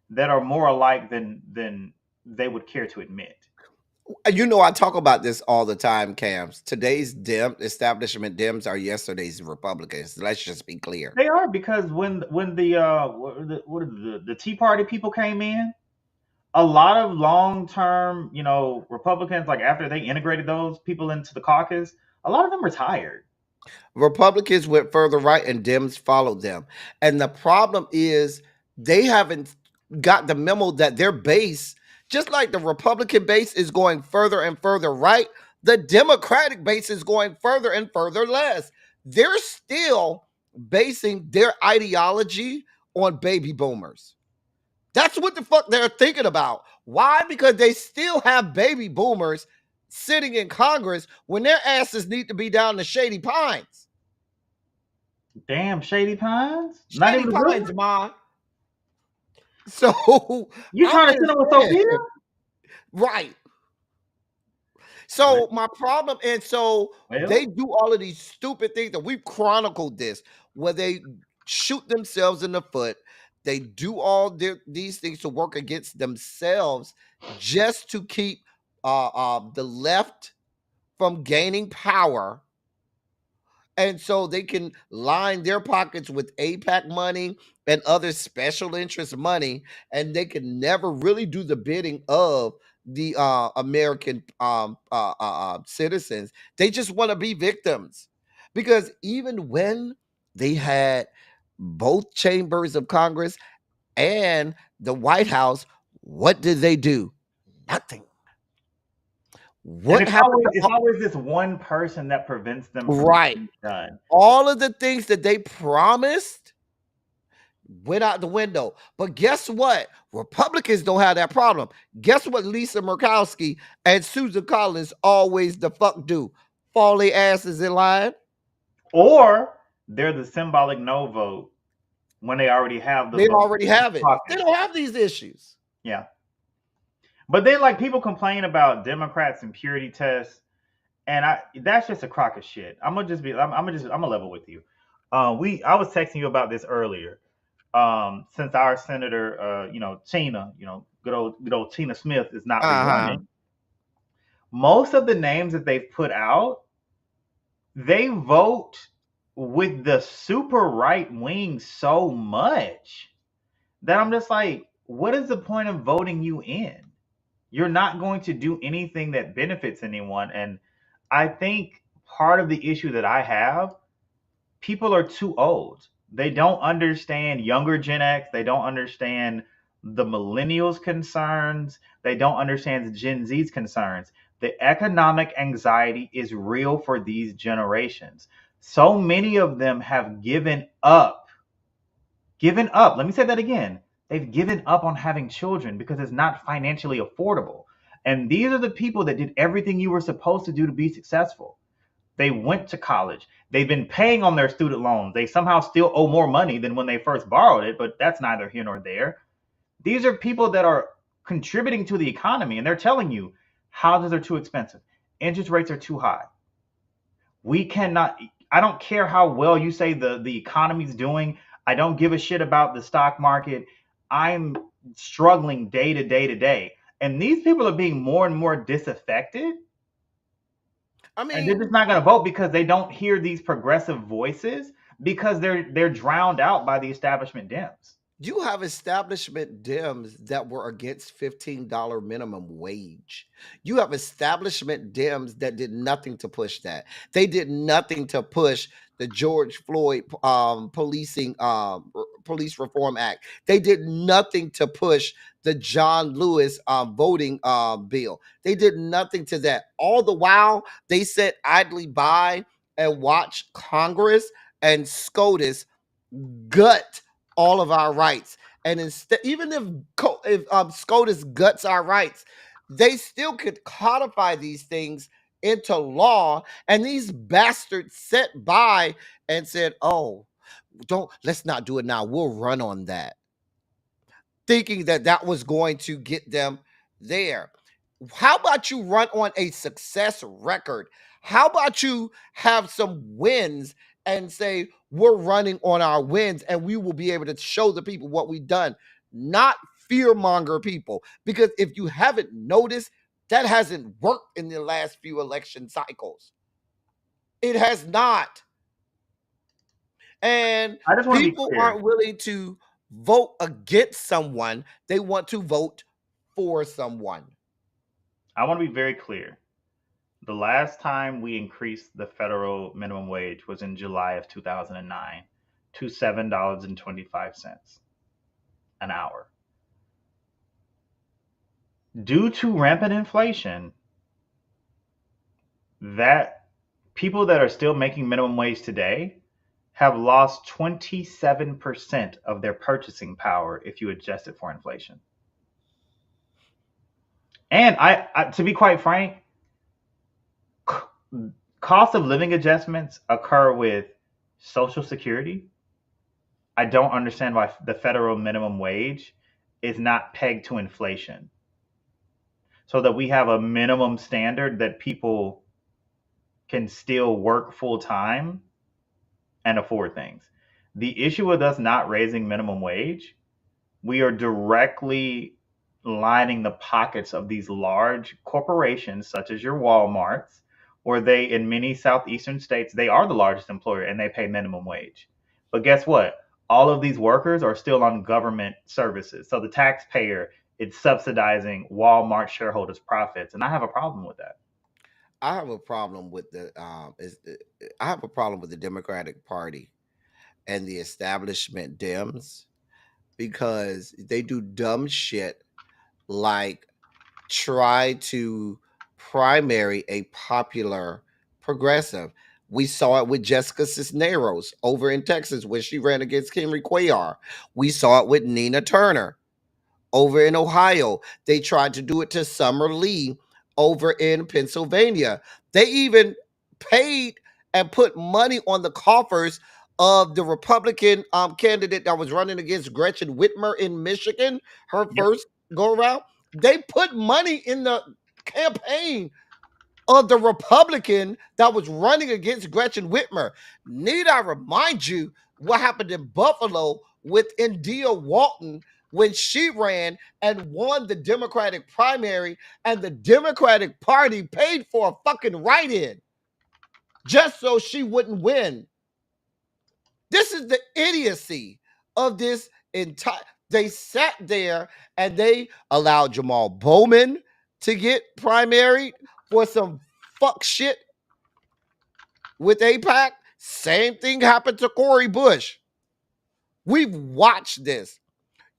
that are more alike than they would care to admit. You know, I talk about this all the time, Kamz. Today's establishment Dems are yesterday's Republicans. Let's just be clear. They are, because when the Tea Party people came in, a lot of long-term, Republicans, like after they integrated those people into the caucus, a lot of them retired. Republicans went further right and Dems followed them. And the problem is they haven't got the memo that their base, just like the Republican base is going further and further right, the Democratic base is going further and further left. They're still basing their ideology on baby boomers. That's what the fuck they're thinking about. Why? Because they still have baby boomers sitting in Congress when their asses need to be down the Shady Pines. Damn, Shady Pines. Not Shady even a good Pines, one. ma. So You I'm trying to send just them with saying, Sophia? right. Well, So my problem, and so they well, do all of these stupid things, and we've chronicled this, where they shoot themselves in the foot. They do all these things to work against themselves just to keep the left from gaining power, and so they can line their pockets with APAC money and other special interest money, and they can never really do the bidding of the American citizens. They just want to be victims, because even when they had both chambers of Congress and the White House, what did they do? Nothing. and What happened to it's always this one person that prevents them from right? getting it done. All of the things that they promised went out the window. But guess what? Republicans don't have that problem. Guess what Lisa Murkowski and Susan Collins always the fuck do? Fall their asses in line. Or they're the symbolic no vote when they already have the They vote already in have it. They caucus. don't have these issues. Yeah. But then like people complain about Democrats and purity tests, and that's just a crock of shit. I'm gonna level with you. I was texting you about this earlier. Since our senator, Tina, good old Tina Smith is not Uh-huh. rerunning. Most of the names that they've put out, they vote with the super right wing so much that I'm just like, what is the point of voting you in? You're not going to do anything that benefits anyone. And I think part of the issue that I have, people are too old. They don't understand younger Gen X. They don't understand the millennials' concerns. They don't understand the Gen Z's concerns. The economic anxiety is real for these generations. So many of them have given up. Given up. Let me say that again. They've given up on having children because it's not financially affordable. And these are the people that did everything you were supposed to do to be successful. They went to college. They've been paying on their student loans. They somehow still owe more money than when they first borrowed it, but that's neither here nor there. These are people that are contributing to the economy, and they're telling you houses are too expensive, interest rates are too high. We cannot. I don't care how well you say the economy's doing. I don't give a shit about the stock market. I'm struggling day to day to day, and these people are being more and more disaffected, I and they're mean, just not going to vote because they don't hear these progressive voices because they're drowned out by the establishment Dems. you have establishment Dems that were against $15 minimum wage. You have establishment Dems that did nothing to push that. They did nothing to push the George Floyd policing police reform act. They did nothing to push the John Lewis voting bill. They did nothing to that. All the while they sat idly by and watched Congress and SCOTUS gut all of our rights. And instead, even if SCOTUS guts our rights, they still could codify these things into law. And these bastards sat by and said, "Oh, don't let's not do it now. We'll run on that," thinking that that was going to get them there. How about you run on a success record? How about you have some wins and say, we're running on our wins and we will be able to show the people what we've done, not fearmonger people. Because if you haven't noticed, that hasn't worked in the last few election cycles. It has not. And I just want to be people clear. aren't willing to vote against someone, they want to vote for someone. I want to be very clear. The last time we increased the federal minimum wage was in July of 2009 to $7.25 an hour. Due to rampant inflation, that people that are still making minimum wage today, have lost 27% of their purchasing power if you adjust it for inflation. And to be quite frank, cost of living adjustments occur with Social Security. I don't understand why the federal minimum wage is not pegged to inflation so that we have a minimum standard that people can still work full time and afford things. The issue with us not raising minimum wage, we are directly lining the pockets of these large corporations such as your Walmarts, or they in many southeastern states, they are the largest employer and they pay minimum wage. But guess what? All of these workers are still on government services. So the taxpayer is subsidizing Walmart shareholders' profits. And I have a problem with that. I have a problem with I have a problem with the Democratic Party and the establishment Dems because they do dumb shit like try to primary a popular progressive. We saw it with Jessica Cisneros over in Texas when she ran against Henry Cuellar. We saw it with Nina Turner over in Ohio. They tried to do it to Summer Lee over in Pennsylvania. They even paid and put money on the coffers of the Republican candidate that was running against Gretchen Whitmer in Michigan, her Yep. first go around. They put money in the campaign of the Republican that was running against Gretchen Whitmer. Need I remind you what happened in Buffalo with India Walton when she ran and won the Democratic primary, and the Democratic Party paid for a fucking write-in just so she wouldn't win. This is the idiocy of this entire. They sat there and they allowed Jamal Bowman to get primaried for some fuck shit with APAC. Same thing happened to Cori Bush. We've watched this.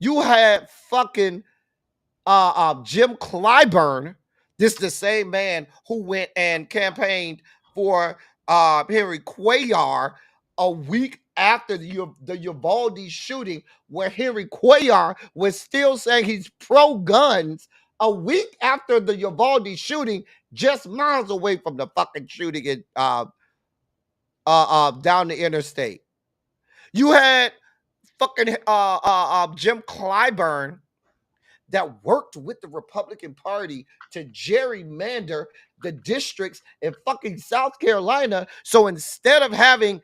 You had fucking Jim Clyburn. This is the same man who went and campaigned for Henry Cuellar a week after the Uvalde shooting, where Henry Cuellar was still saying he's pro guns. A week after the Uvalde shooting, just miles away from the fucking shooting in down the interstate. You had fucking Jim Clyburn that worked with the Republican Party to gerrymander the districts in fucking South Carolina. So instead of having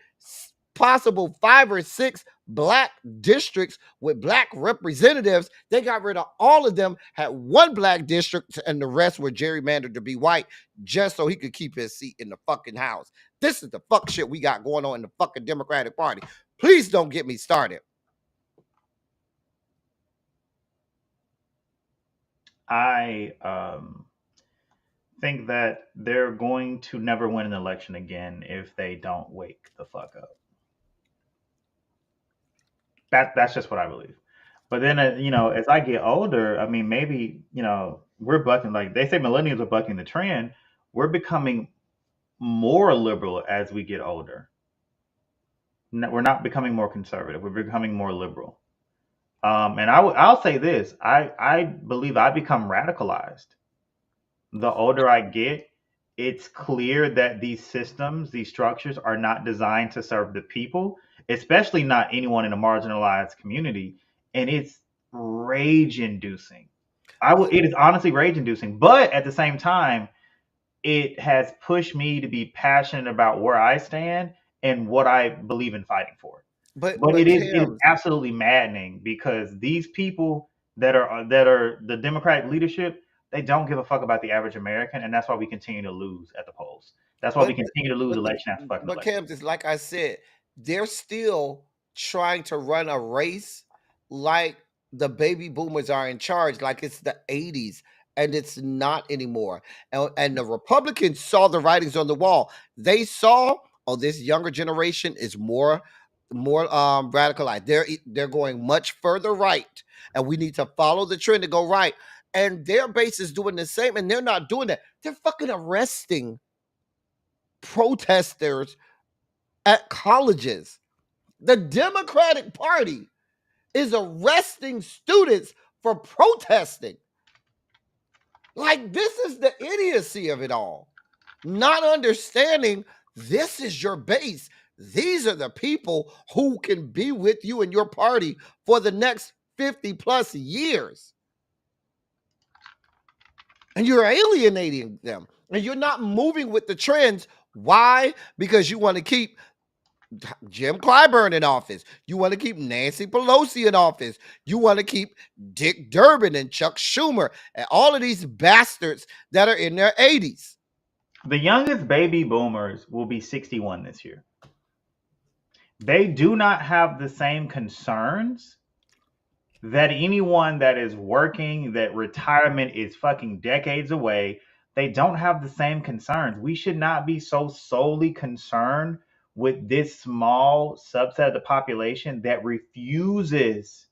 possible 5 or 6 black districts with black representatives, they got rid of all of them, had one black district, and the rest were gerrymandered to be white just so he could keep his seat in the fucking house. This is the fuck shit we got going on in the fucking Democratic Party. Please don't get me started. I think that they're going to never win an election again if they don't wake the fuck up. That's just what I believe. But then, as I get older, I mean, maybe we're bucking, like they say, millennials are bucking the trend. We're becoming more liberal as we get older. We're not becoming more conservative. We're becoming more liberal. And I'll say this: I believe I become radicalized. The older I get, it's clear that these systems, these structures are not designed to serve the people, especially not anyone in a marginalized community. And it's rage inducing. It is honestly rage inducing, but at the same time, it has pushed me to be passionate about where I stand and what I believe in fighting for. But it is Cam, absolutely maddening because these people that are the Democratic leadership, they don't give a fuck about the average American, and that's why we continue to lose at the polls. That's why we But continue to lose but the election after fucking but election. Cam, just like I said, they're still trying to run a race like the baby boomers are in charge, like it's the 80s, and it's not anymore. And the Republicans saw the writings on the wall. They saw, oh, this younger generation is more radicalized. They're going much further right, and we need to follow the trend to go right. And their base is doing the same, and they're not doing that. They're fucking arresting protesters at colleges. The Democratic Party is arresting students for protesting. Like, this is the idiocy of it all. Not understanding this is your base. These are the people who can be with you and your party for the next 50 plus years. And you're alienating them. And you're not moving with the trends. Why? Because you want to keep Jim Clyburn in office. You want to keep Nancy Pelosi in office. You want to keep Dick Durbin and Chuck Schumer and all of these bastards that are in their 80s. The youngest baby boomers will be 61 this year. They do not have the same concerns that anyone that is working, that retirement is fucking decades away. They don't have the same concerns. We should not be so solely concerned with this small subset of the population that refuses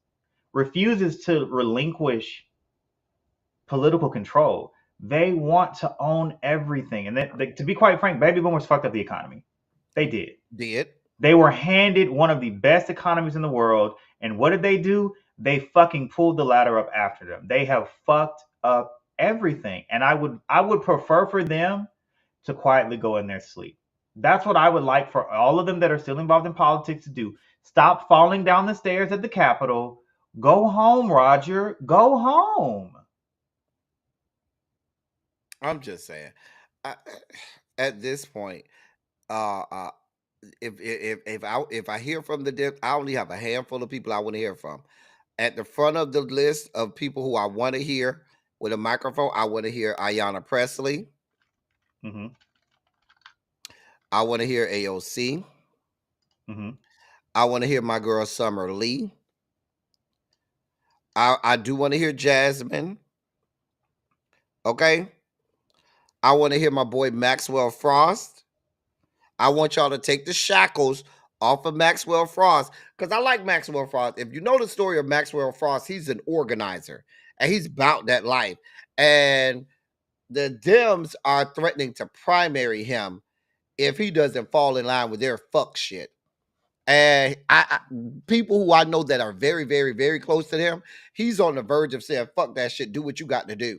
to relinquish political control. They want to own everything. And to be quite frank, baby boomers fucked up the economy. They did. They were handed one of the best economies in the world. And what did they do? They fucking pulled the ladder up after them. They have fucked up everything. And I would prefer for them to quietly go in their sleep. That's what I would like for all of them that are still involved in politics to do. Stop falling down the stairs at the Capitol. Go home, Roger. Go home. I'm just saying. At this point, if I hear from I only have a handful of people I want to hear from. At the front of the list of people who I want to hear with a microphone, I want to hear Ayanna Presley. Mm-hmm. I want to hear AOC. Mm-hmm. I want to hear my girl Summer Lee. I do want to hear Jasmine. Okay. I want to hear my boy Maxwell Frost. I want y'all to take the shackles off of Maxwell Frost because I like Maxwell Frost. If you know the story of Maxwell Frost, he's an organizer and he's about that life. And the Dems are threatening to primary him if he doesn't fall in line with their fuck shit. And people who I know that are very, very, very close to him, he's on the verge of saying, fuck that shit, do what you got to do.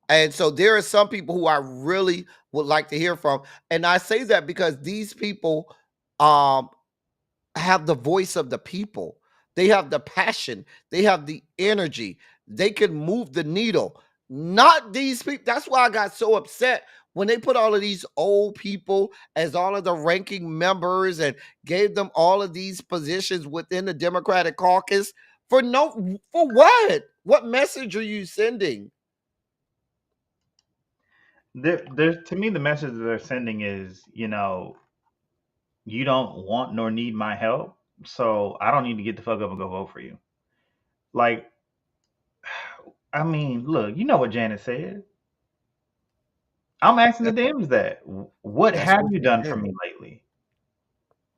And so there are some people who I really would like to hear from. And I say that because these people have the voice of the people. They have the passion. They have the energy. They can move the needle. Not these people. That's why I got so upset when they put all of these old people as all of the ranking members and gave them all of these positions within the Democratic caucus for what? What message are you sending? To me, the message that they're sending is, you don't want nor need my help, so I don't need to get the fuck up and go vote for you. Like, I mean, look, you know what Janet said. I'm asking the Dems that. What have you done for me lately?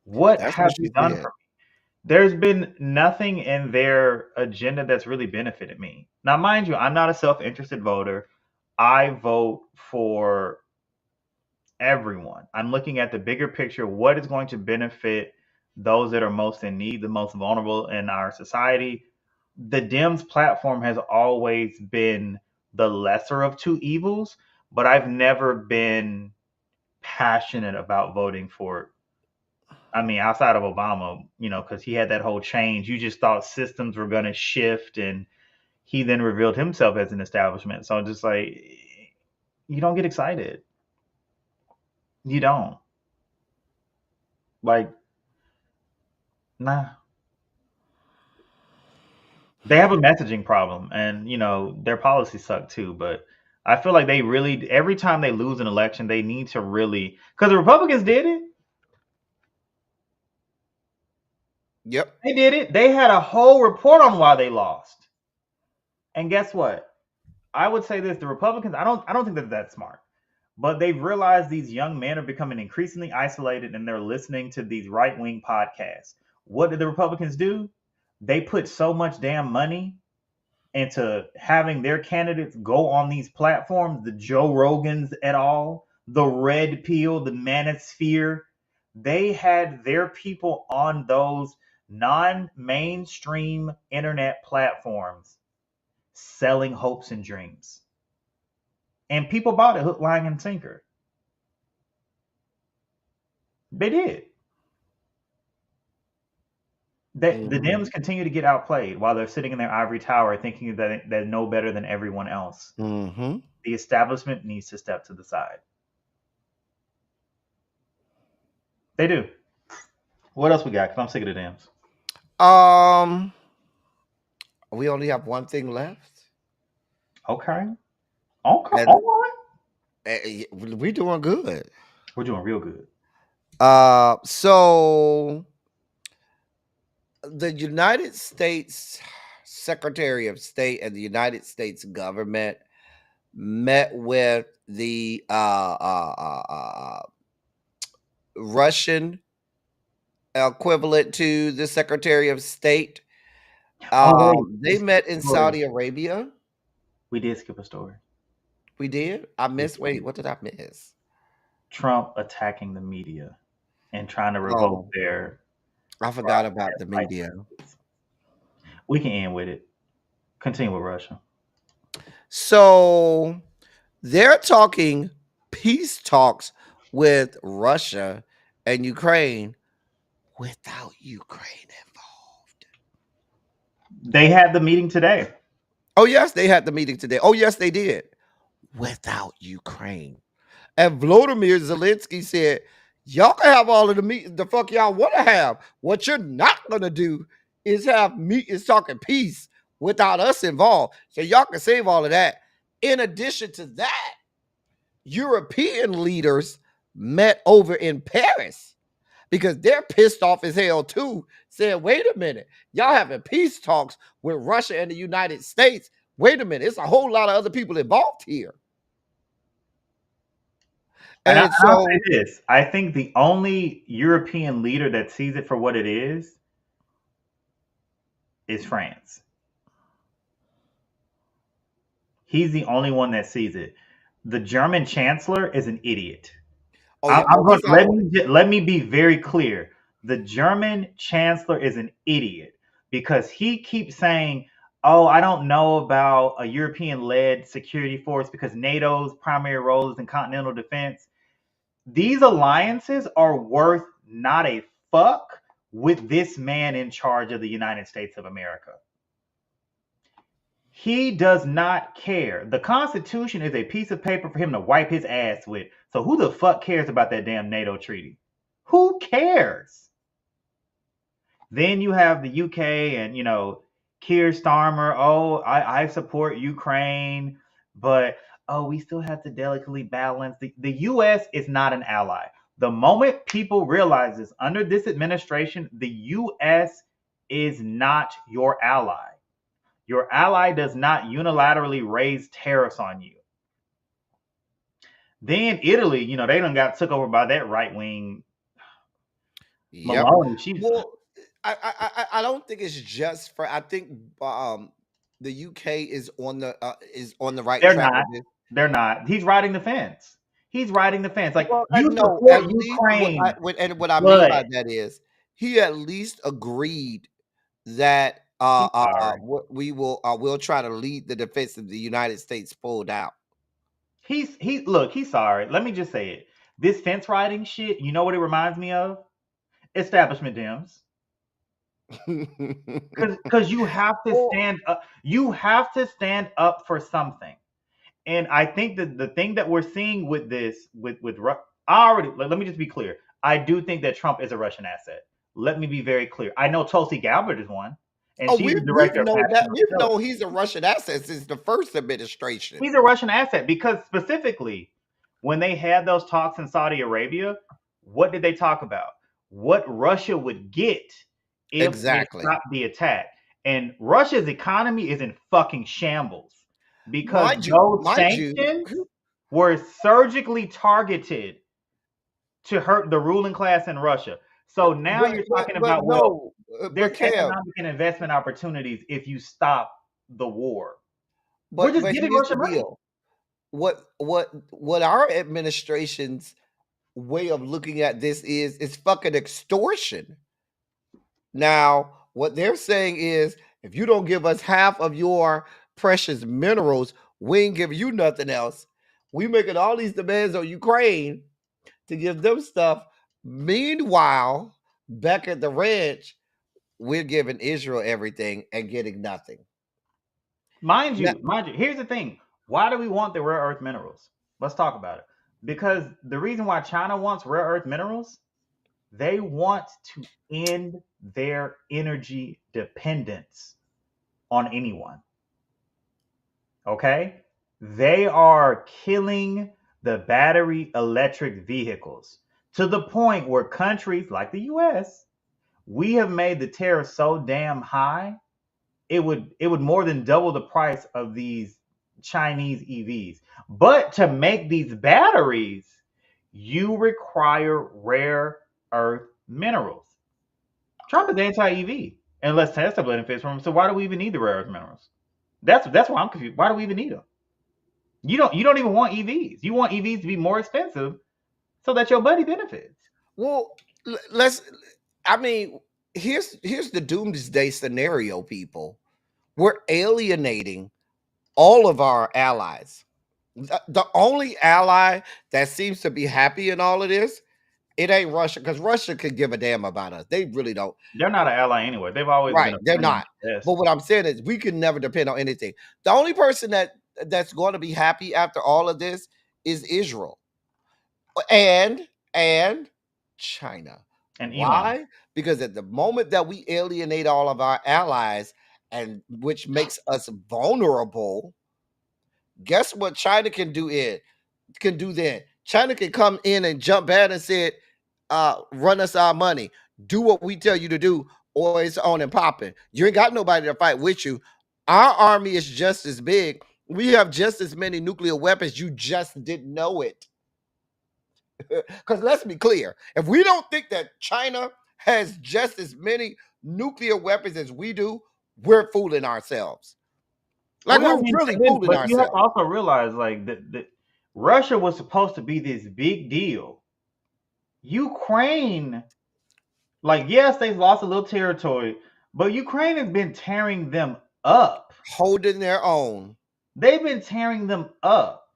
What have you done for me? There's been nothing in their agenda that's really benefited me. Now, mind you, I'm not a self-interested voter. I vote for everyone. I'm looking at the bigger picture. What is going to benefit those that are most in need, the most vulnerable in our society? The Dems platform has always been the lesser of two evils, but I've never been passionate about voting for. I mean, outside of Obama, because he had that whole change. You just thought systems were going to shift, and he then revealed himself as an establishment. So just like, you don't get excited. You don't. Like, nah. They have a messaging problem, and their policies suck too. But I feel like they really, every time they lose an election, they need to really, because the Republicans did it. Yep. They did it. They had a whole report on why they lost. And guess what? I would say this: the Republicans, I don't think they're that smart, but they've realized these young men are becoming increasingly isolated, and they're listening to these right-wing podcasts. What did the Republicans do? They put so much damn money into having their candidates go on these platforms, the Joe Rogans et al., the Red Pill, the Manosphere. They had their people on those non-mainstream internet platforms selling hopes and dreams. And people bought it hook, line, and sinker. They did. The Mm-hmm. Dems continue to get outplayed while they're sitting in their ivory tower thinking that they know better than everyone else. Mm-hmm. The establishment needs to step to the side. They do. What else we got? Because I'm sick of the Dems. Um, we only have one thing left, Okay. Okay. and All right. we're doing good. We're doing real good. So the United States Secretary of State and the United States government met with the Russian equivalent to the Secretary of State. Oh, wait. We They skipped met a in story. Saudi Arabia. We did skip a story. We did. I We missed. Wait, did. what did I miss? Trump attacking the media and trying to revoke Oh, their I forgot about the broadcast media. licenses. We can end with it. Continue with Russia. So they're talking peace talks with Russia and Ukraine without Ukraine involved. They had the meeting today. Oh, yes, they had the meeting today. Oh, yes, they did. Without Ukraine. And Volodymyr Zelensky said, y'all can have all of the meetings the fuck y'all want to have. What you're not gonna do is have meetings talking peace without us involved. So y'all can save all of that. In addition to that, European leaders met over in Paris because they're pissed off as hell too, saying, wait a minute, y'all having peace talks with Russia and the United States. Wait a minute, it's a whole lot of other people involved here. And And I'll say so, this: I think the only European leader that sees it for what it is France. He's the only one that sees it. The German chancellor is an idiot. oh yeah, oh, he's Let always, let me be very clear. The German chancellor is an idiot because he keeps saying, "Oh, I don't know about a European-led security force because NATO's primary role is in continental defense." These alliances are worth not a fuck with this man in charge of the United States of America. He does not care. The Constitution is a piece of paper for him to wipe his ass with. So who the fuck cares about that damn NATO treaty? Who cares? Then you have the UK and, Keir Starmer. Oh, I support Ukraine, but we still have to delicately balance. The US is not an ally. The moment people realize this under this administration, the US is not your ally. Your ally does not unilaterally raise tariffs on you. Then Italy, they done got took over by that right wing yep. Maloney. She's Well, I don't think it's just for. I think the UK is on the right they're track not. with this. They're not. He's riding the fence. He's riding the fence. Like Well, you no, support at least Ukraine, what I mean but by that is he at least agreed that he's sorry. what we will try to lead the defense of the United States pulled out. He's sorry. Let me just say it. This fence riding shit, you know what it reminds me of? Establishment Dems. Because you have to Well, stand up. You have to stand up for something. And I think that the thing that we're seeing with this, I already let me just be clear. I do think that Trump is a Russian asset. Let me be very clear. I know Tulsi Gabbard is one, and oh, she's the we've director of known that national we've known intelligence. he's a Russian asset since the first administration. He's a Russian asset because specifically when they had those talks in Saudi Arabia, what did they talk about? What Russia would get if they Exactly. stopped the attack. And Russia's economy is in fucking shambles because those Mind you, sanctions were surgically targeted to hurt the ruling class in Russia. So now you're talking but about, well, no, there's but Kev, economic and investment opportunities if you stop the war. We're but just giving here's Russia the money. deal. What our administrations way of looking at this is it's fucking extortion. Now, what they're saying is if you don't give us half of your precious minerals, we ain't give you nothing else. We making all these demands on Ukraine to give them stuff. Meanwhile, back at the ranch, we're giving Israel everything and getting nothing. Now, Mind you, here's the thing. Why do we want the rare earth minerals? Let's talk about it. Because the reason why China wants rare earth minerals, they want to end their energy dependence on anyone. Okay? They are killing the battery electric vehicles to the point where countries like the US, we have made the tariff so damn high, it would more than double the price of these Chinese EVs. But to make these batteries, you require rare earth minerals. Trump is anti-EV unless Tesla benefits from them. So why do we even need the rare earth minerals? That's why I'm confused. Why do we even need them? You don't even want EVs. You want EVs to be more expensive so that your buddy benefits. well, let's. I mean, here's the doomsday scenario, people. We're alienating all of our allies. The only ally that seems to be happy in all of this, it ain't Russia, because Russia could give a damn about us. They really don't. They're not an ally anyway. They've always been Right, a they're friend in not. the But past. what I'm saying is, we can never depend on anything. The only person that's going to be happy after all of this is Israel and China. And Elon. Why? Because at the moment that we alienate all of our allies, and which makes us vulnerable, guess what China can do? It can do then. China can come in and jump bad and say, run us our money, do what we tell you to do, or it's on and popping. You ain't got nobody to fight with you. Our army is just as big. We have just as many nuclear weapons. You just didn't know it. Because let's be clear, if we don't think that China has just as many nuclear weapons as we do, we're fooling ourselves. Like, Well, I we're mean, really fooling but you have to ourselves. also realize, like, that Russia was supposed to be this big deal. Ukraine, like, yes, they've lost a little territory, but Ukraine has been tearing them up. Holding their own. They've been tearing them up.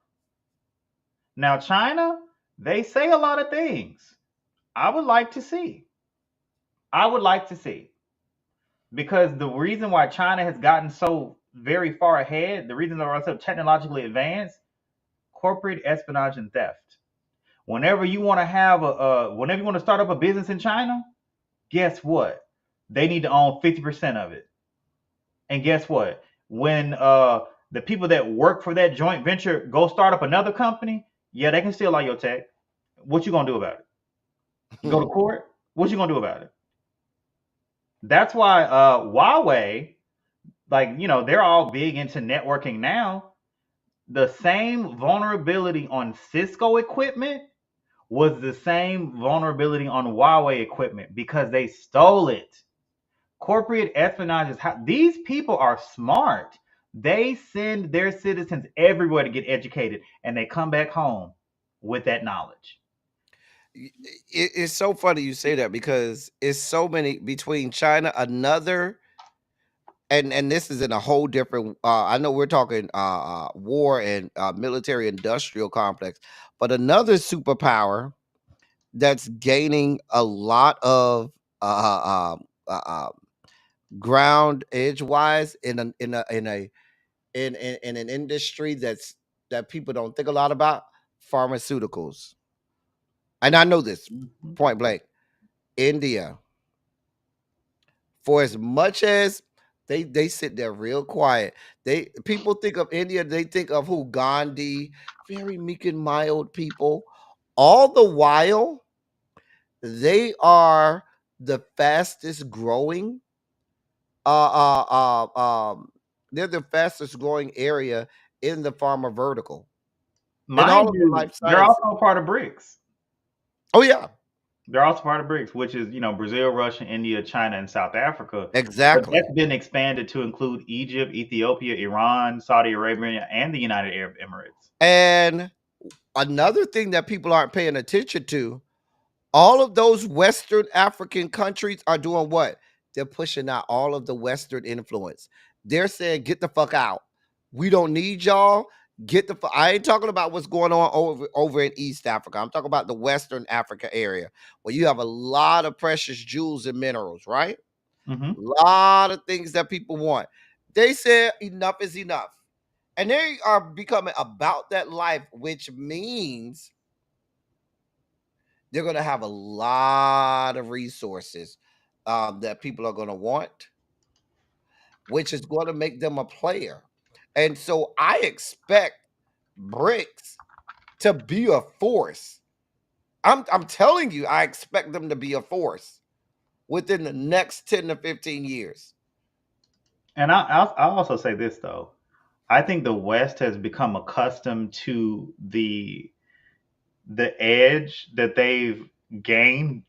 Now, China, they say a lot of things. I would like to see. I would like to see. Because the reason why China has gotten so very far ahead, the reason they're so technologically advanced, corporate espionage and theft. Whenever you want to whenever you want to start up a business in China, guess what? They need to own 50% of it. And guess what? When the people that work for that joint venture go start up another company, yeah, they can steal all your tech. What you gonna do about it? Go to court? What you gonna do about it? That's why Huawei, like, they're all big into networking now. The same vulnerability on Cisco equipment was the same vulnerability on Huawei equipment because they stole it. Corporate espionage is how these people are smart. They send their citizens everywhere to get educated, and they come back home with that knowledge. It's so funny you say that, because it's so many between China, another, and this is in a whole different. I know we're talking war and military industrial complex, but another superpower that's gaining a lot of ground edgewise in an industry that people don't think a lot about, pharmaceuticals. And I know this Mhm. point blank. India, for as much as they sit there real quiet, they people think of India, they think of who? Gandhi, very meek and mild people. All the while, they are the fastest growing. Uh, uh, uh, um, they're the fastest growing area in the pharma vertical in all Mind of the you, life they're sciences. also part of BRICS. Oh yeah, They're also part of BRICS, which is, Brazil, Russia, India, China, and South Africa. But exactly. that's been expanded to include Egypt, Ethiopia, Iran, Saudi Arabia, and the United Arab Emirates. And Another thing that people aren't paying attention to, all of those Western African countries are doing what? They're pushing out all of the Western influence. They're saying, get the fuck out. We don't need y'all. Get the fuck. I ain't talking about what's going on over in East Africa. I'm talking about the Western Africa area where you have a lot of precious jewels and minerals, right? Hmm. A lot of things that people want. They said enough is enough. And they are becoming about that life, which means they're going to have a lot of resources that people are going to want, which is going to make them a player. And so I expect BRICS to be a force. I'm telling you, I expect them to be a force within the next 10 to 15 years. And I'll also say this though. I think the West has become accustomed to the edge that they've gained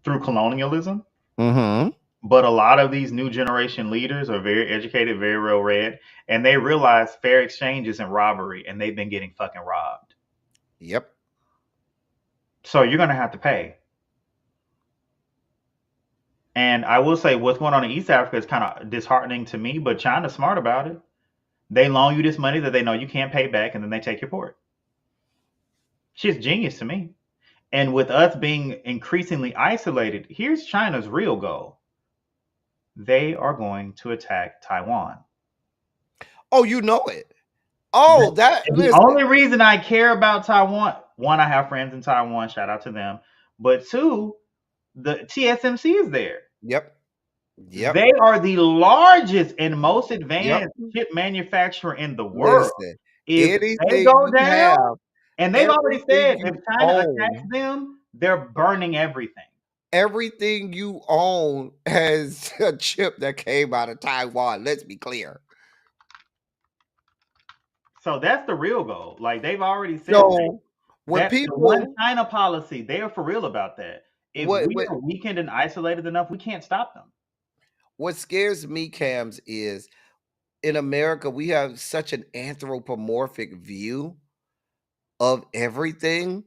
through colonialism. Mm-hmm. But a lot of these new generation leaders are very educated, very well read, and they realize fair exchange isn't robbery, and they've been getting fucking robbed. Yep. So you're gonna have to pay. And I will say, what's going on in East Africa is kind of disheartening to me, but China's smart about it. They loan you this money that they know you can't pay back, and then they take your port. Shit's genius to me. And with us being increasingly isolated, here's China's real goal. They are going to attack Taiwan. Oh, you know it. Oh, that And the listen. only reason I care about Taiwan, one, I have friends in Taiwan, shout out to them. But two, the TSMC is there. Yep. Yep. They are the largest and most Yep. advanced chip manufacturer in the world. Listen. If they Anything go you down, have, and they've already everything said if you China attacks own, them, they're burning everything. everything you own has a chip that came out of Taiwan. Let's be clear. So that's the real goal. Like they've already said that, So when that the one people China policy, they are for real about that. If what we what are weakened and isolated enough, we can't stop them. what scares me, Cams, is in America we have such an anthropomorphic view of everything,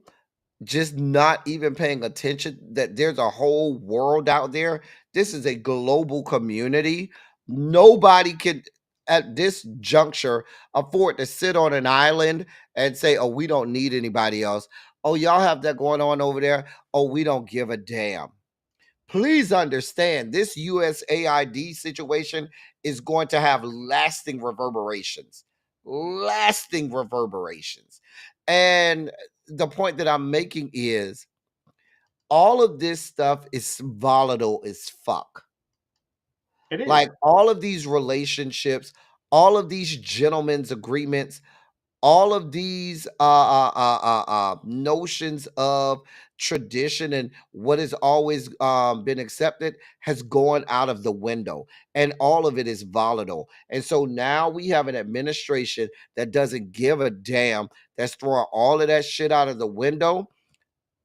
just not even paying attention that there's a whole world out there. This is a global community. Nobody can at this juncture afford to sit on an island and say, "Oh, we don't need anybody else. Oh, y'all have that going on over there. Oh, we don't give a damn." Please understand this USAID situation is going to have lasting reverberations. Lasting reverberations. And the point that I'm making is all of this stuff is volatile as fuck. It is. Like all of these relationships, all of these gentlemen's agreements, all of these notions of tradition and what has always been accepted has gone out of the window, and all of it is volatile. And so now we have an administration that doesn't give a damn, that's throwing all of that shit out of the window.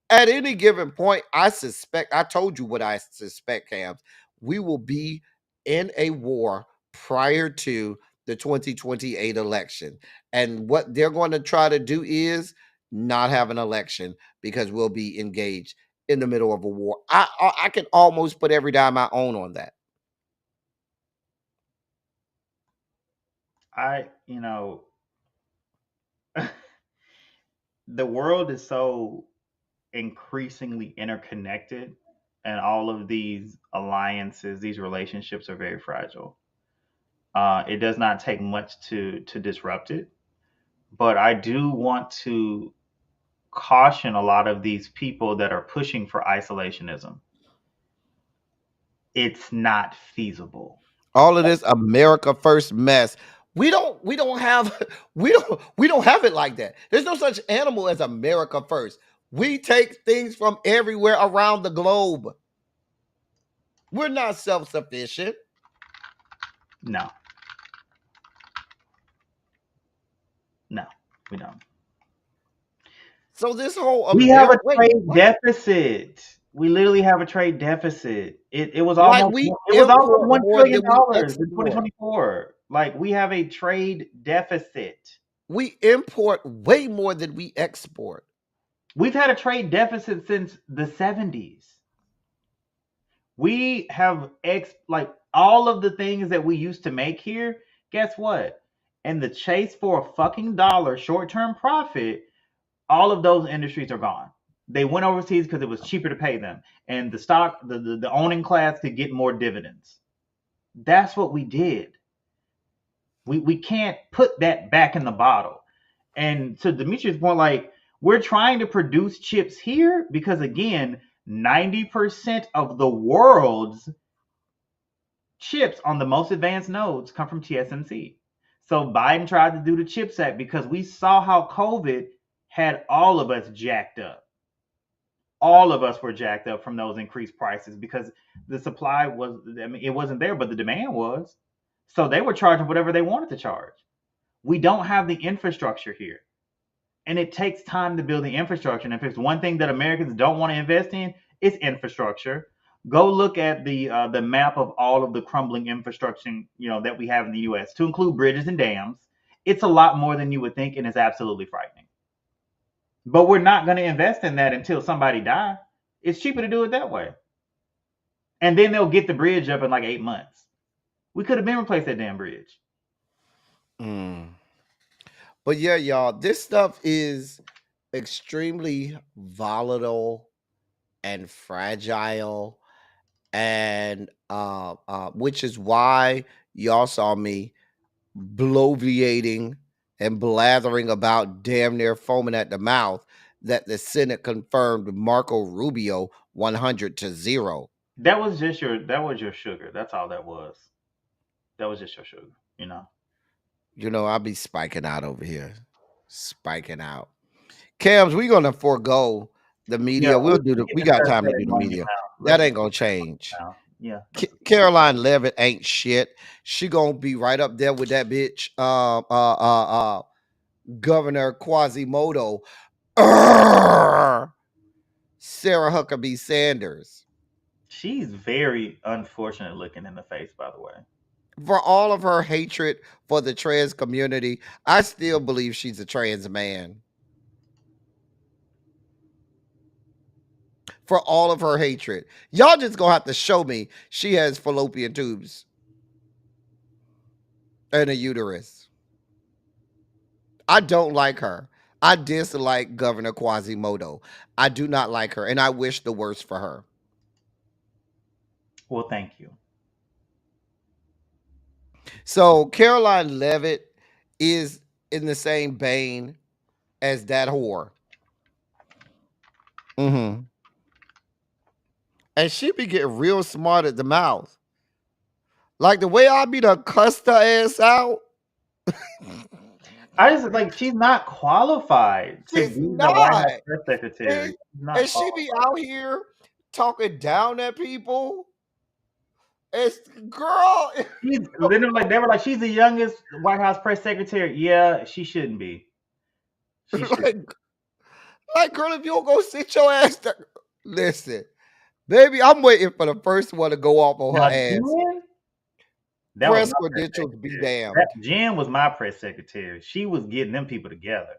At any given point, I suspect, I told you what I suspect, Cams. We will be in a war prior to the 2028 election. And what they're going to try to do is not have an election because we'll be engaged in the middle of a war. I can almost put every dime I own on that. I, you know, the world is so increasingly interconnected, and all of these alliances, these relationships are very fragile. It does not take much to disrupt it, but I do want to caution a lot of these people that are pushing for isolationism. It's not feasible. All of this America first mess. We don't have we don't have it like that. There's no such animal as America first. We take things from everywhere around the globe. We're not self-sufficient. No, no, we don't. So this whole We have America, a wait, trade what? deficit. We literally have a trade deficit. It was Like almost we it was almost import $1 more trillion than we in export. 2024. Like we have a trade deficit. We import way more than we export. We've had a trade deficit since the 70s. We have like all of the things that we used to make here. Guess what? In the chase for a fucking dollar, short-term profit, all of those industries are gone. They went overseas because it was cheaper to pay them, and the stock, the owning class could get more dividends. That's what we did. We can't put that back in the bottle. And to Demetrius' point, like we're trying to produce chips here because again, 90% of the world's chips on the most advanced nodes come from TSMC. So Biden tried to do the CHIPS Act because we saw how COVID had all of us jacked up. All of us were jacked up from those increased prices because the supply was, I mean, it wasn't there, but the demand was. So they were charging whatever they wanted to charge. We don't have the infrastructure here. And it takes time to build the infrastructure. And if it's one thing that Americans don't want to invest in, it's infrastructure. Go look at the map of all of the crumbling infrastructure, that we have in the U.S. to include bridges and dams. It's a lot more than you would think, and it's absolutely frightening. But we're not going to invest in that until somebody dies. It's cheaper to do it that way, and then they'll get the bridge up in like 8 months. We could have been replaced that damn bridge. Mm. But yeah, y'all, this stuff is extremely volatile and fragile, and which is why y'all saw me bloviating and blathering about damn near foaming at the mouth that the Senate confirmed Marco Rubio 100-0. That was your sugar. That's all that was. That was just your sugar. I'll be spiking out over here. Spiking out. Kamz, we're gonna forego the Yeah, media. We'll do we the can we got discuss time to that do in the Money media. Now. That Let's ain't gonna change. now. Yeah. Caroline Levitt ain't shit. She gonna be right up there with that bitch, Governor Quasimodo, Sarah Huckabee Sanders. She's very unfortunate looking in the face, by the way. For all of her hatred for the trans community, I still believe she's a trans man. For all of her hatred, y'all just gonna have to show me she has fallopian tubes and a uterus. I don't like her. I dislike Governor Quasimodo. I do not like her, and I wish the worst for her. Well, thank you. So Caroline Levitt is in the same vein as that whore. Mm-hmm. And she be getting real smart at the mouth. Like the way I be done cussed her ass out. I just like she's not qualified to She's be the White House not. press secretary. And, She's not and she be qualified. out here talking down at people. It's girl. She's literally like they were like she's the youngest White House press secretary. Yeah, she shouldn't be. She should. like, like, girl, if you don't go sit your ass down. Listen, baby, I'm waiting for the first one to go off on her Now ass. Jen, that was Press my press credentials be secretary. damned. Jen was my press secretary. She was getting them people together.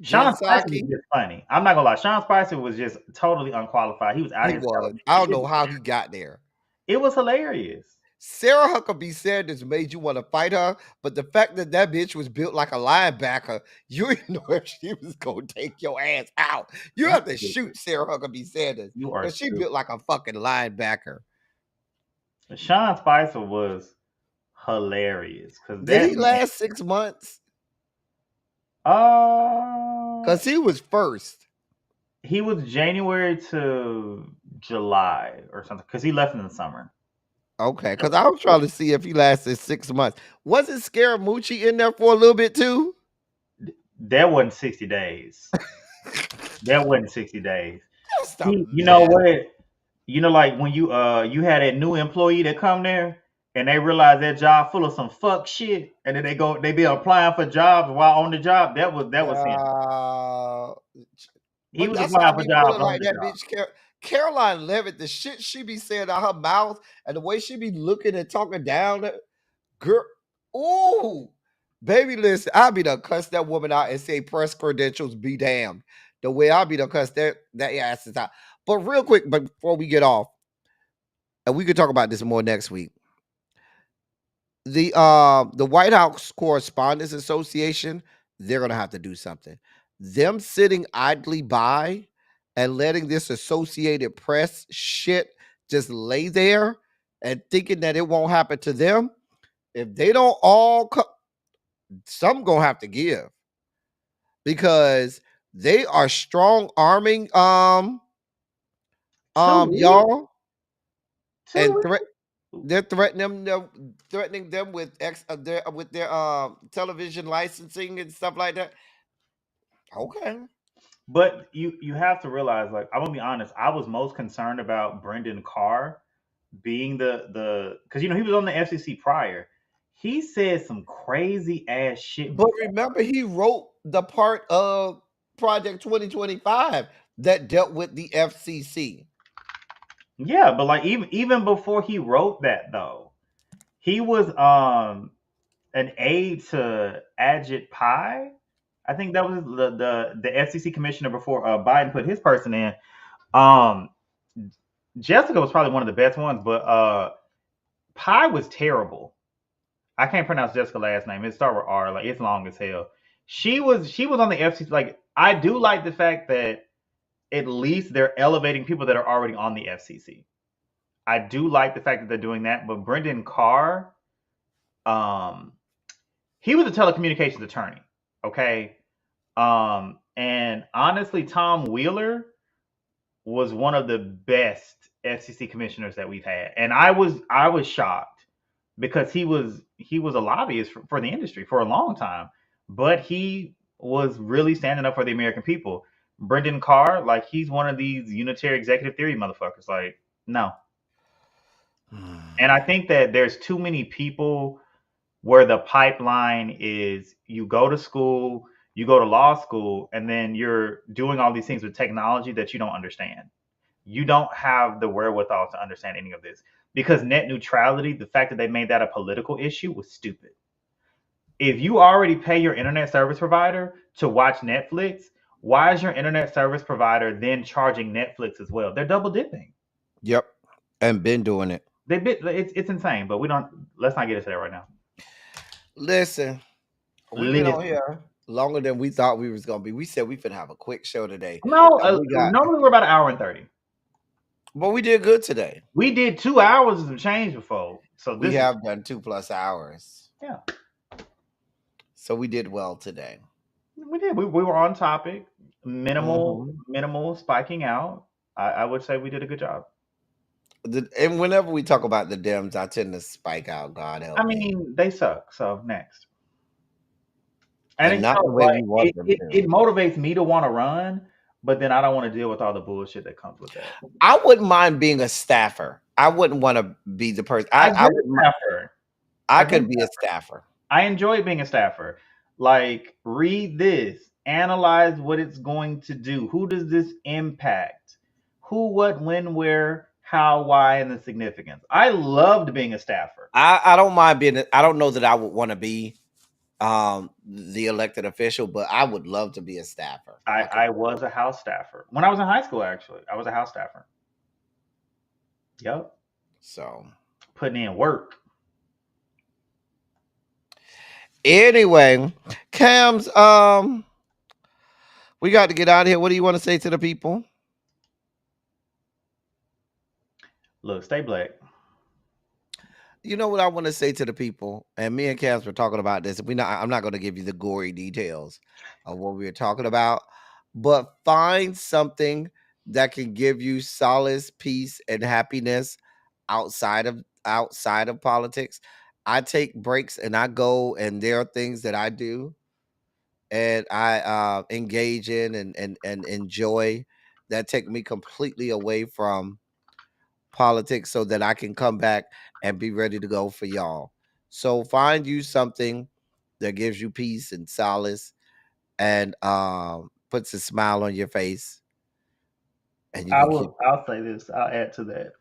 Jen Sean Spicer was Psaki, just funny. I'm not gonna lie. Sean Spicer was just totally unqualified. He was out he of his was. element. I don't know how he got there. It was hilarious. Sarah Huckabee Sanders made you want to fight her, but the fact that that bitch was built like a linebacker, you didn't know if she was gonna take your ass out. You have to shoot Sarah Huckabee Sanders You are because she stupid. built like a fucking linebacker. Sean Spicer was hilarious because Did that he man, last 6 months? uh, Because he was first. he was January to July or something because he left in the summer. Okay, because I was trying to see if he lasted 6 months. Wasn't Scaramucci in there for a little bit too? That wasn't 60 days. That wasn't 60 days. Just a You know mess. what? Like when you had a new employee that come there and they realize that job full of some fuck shit, and then they be applying for jobs while on the job. That was him. Uh, He but was that's why I applying for be jobs feeling on like the that job. bitch Caroline Levitt, the shit she be saying out her mouth and the way she be looking and talking down, girl. Ooh, Baby, listen, I'll be done cuss that woman out and say press credentials be damned. The way I'll be done cuss that ass is out. But real quick, but before we get off, and we could talk about this more next week. The White House Correspondents Association, they're gonna have to do something. Them sitting idly by and letting this Associated Press shit just lay there and thinking that it won't happen to them. If they don't all come, some gonna have to give because they are strong arming To read, y'all to and read. they're threatening them with their television licensing and stuff like that. Okay. But you have to realize, like, I'm gonna be honest, I was most concerned about Brendan Carr being the because he was on the FCC prior. He said some crazy ass shit But before. remember, he wrote the part of Project 2025 that dealt with the FCC. Yeah, but like even before he wrote that though, he was an aide to Ajit Pai. I think that was the FCC commissioner before Biden put his person in. Um, Jessica was probably one of the best ones, but Pai was terrible. I can't pronounce Jessica's last name. It starts with R. Like, it's long as hell. She was on the FCC. Like, I do like the fact that at least they're elevating people that are already on the FCC. I do like the fact that they're doing that. But Brendan Carr, um, he was a telecommunications attorney. Okay. And honestly, Tom Wheeler was one of the best FCC commissioners that we've had, and I was shocked because he was a lobbyist for the industry for a long time, but he was really standing up for the American people. Brendan Carr, like, he's one of these unitary executive theory motherfuckers. Like, no. And I think that there's too many people where the pipeline is you go to school, you go to law school, and then you're doing all these things with technology that you don't understand. You don't have the wherewithal to understand any of this because net neutrality, the fact that they made that a political issue, was stupid. If you already pay your internet service provider to watch Netflix, why is your internet service provider then charging Netflix as well? They're double dipping. Yep. And been doing it. It's insane, but we don't. Let's not get into that right now. Listen, we've been on Listen, here longer than we thought we was gonna be. We said we could have a quick show today. no, And we got normally we're about an hour and 30. but we did good today. We did 2 hours of change before, so We this is, have done 2+ hours. yeah, So we did well today. we did. We were on topic, minimal Mhm. minimal spiking out. I would say we did a good job. And whenever we talk about the Dems, I tend to spike out. God I help me, mean, they suck. So next, and and it, not the way like we want it, them it, to. it motivates me to want to run, but then I don't want to deal with all the bullshit that comes with that. I wouldn't mind being a staffer. I wouldn't want to be the person. I've I been a would. staffer. I I've been. could be a staffer. I enjoy being a staffer. Like, read this, analyze what it's going to do. Who does this impact? Who, what, when, where, how, why, and the significance. I loved being a staffer. I don't mind being. I don't know that I would want to be the elected official, but I would love to be a staffer. I, I could. I was a house staffer. When I was in high school, actually, I was a house staffer. Yep. So Putting in work. anyway, Cams, we got to get out of here. What do you want to say to the people? Look, stay black. You know what I want to say to the people, and me and Cams were talking about this. I'm not going to give you the gory details of what we were talking about, but find something that can give you solace, peace, and happiness outside of politics. I take breaks and I go, and there are things that I do and I engage in and enjoy that take me completely away from politics so that I can come back and be ready to go for y'all. So find you something that gives you peace and solace and puts a smile on your face and you I can keep will. I'll say this. I'll add to that.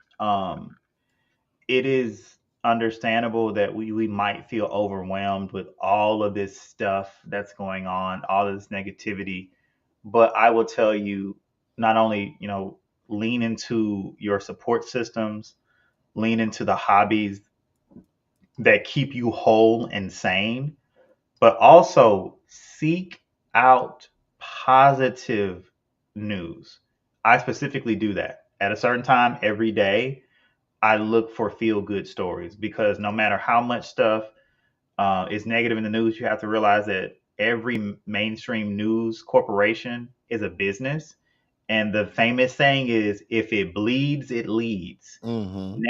It is. understandable that we might feel overwhelmed with all of this stuff that's going on, all of this negativity. But I will tell you, not only, lean into your support systems, lean into the hobbies that keep you whole and sane, but also seek out positive news. I specifically do that at a certain time every day. I look for feel good stories because no matter how much stuff is negative in the news, you have to realize that every mainstream news corporation is a business. And the famous saying is, if it bleeds, it leads. Mm-hmm.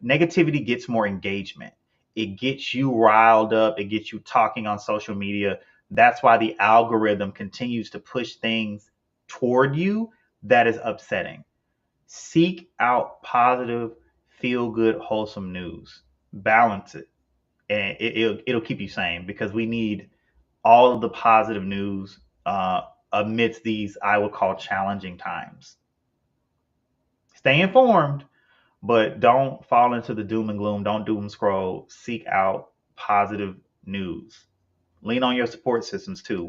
Negativity gets more engagement. It gets you riled up. It gets you talking on social media. That's why the algorithm continues to push things toward you that is upsetting. Seek out positive, feel good, wholesome news. Balance it, and it'll keep you sane because we need all of the positive news amidst these I would call challenging times. Stay informed, but don't fall into the doom and gloom. Don't doom scroll. Seek out positive news. Lean on your support systems too.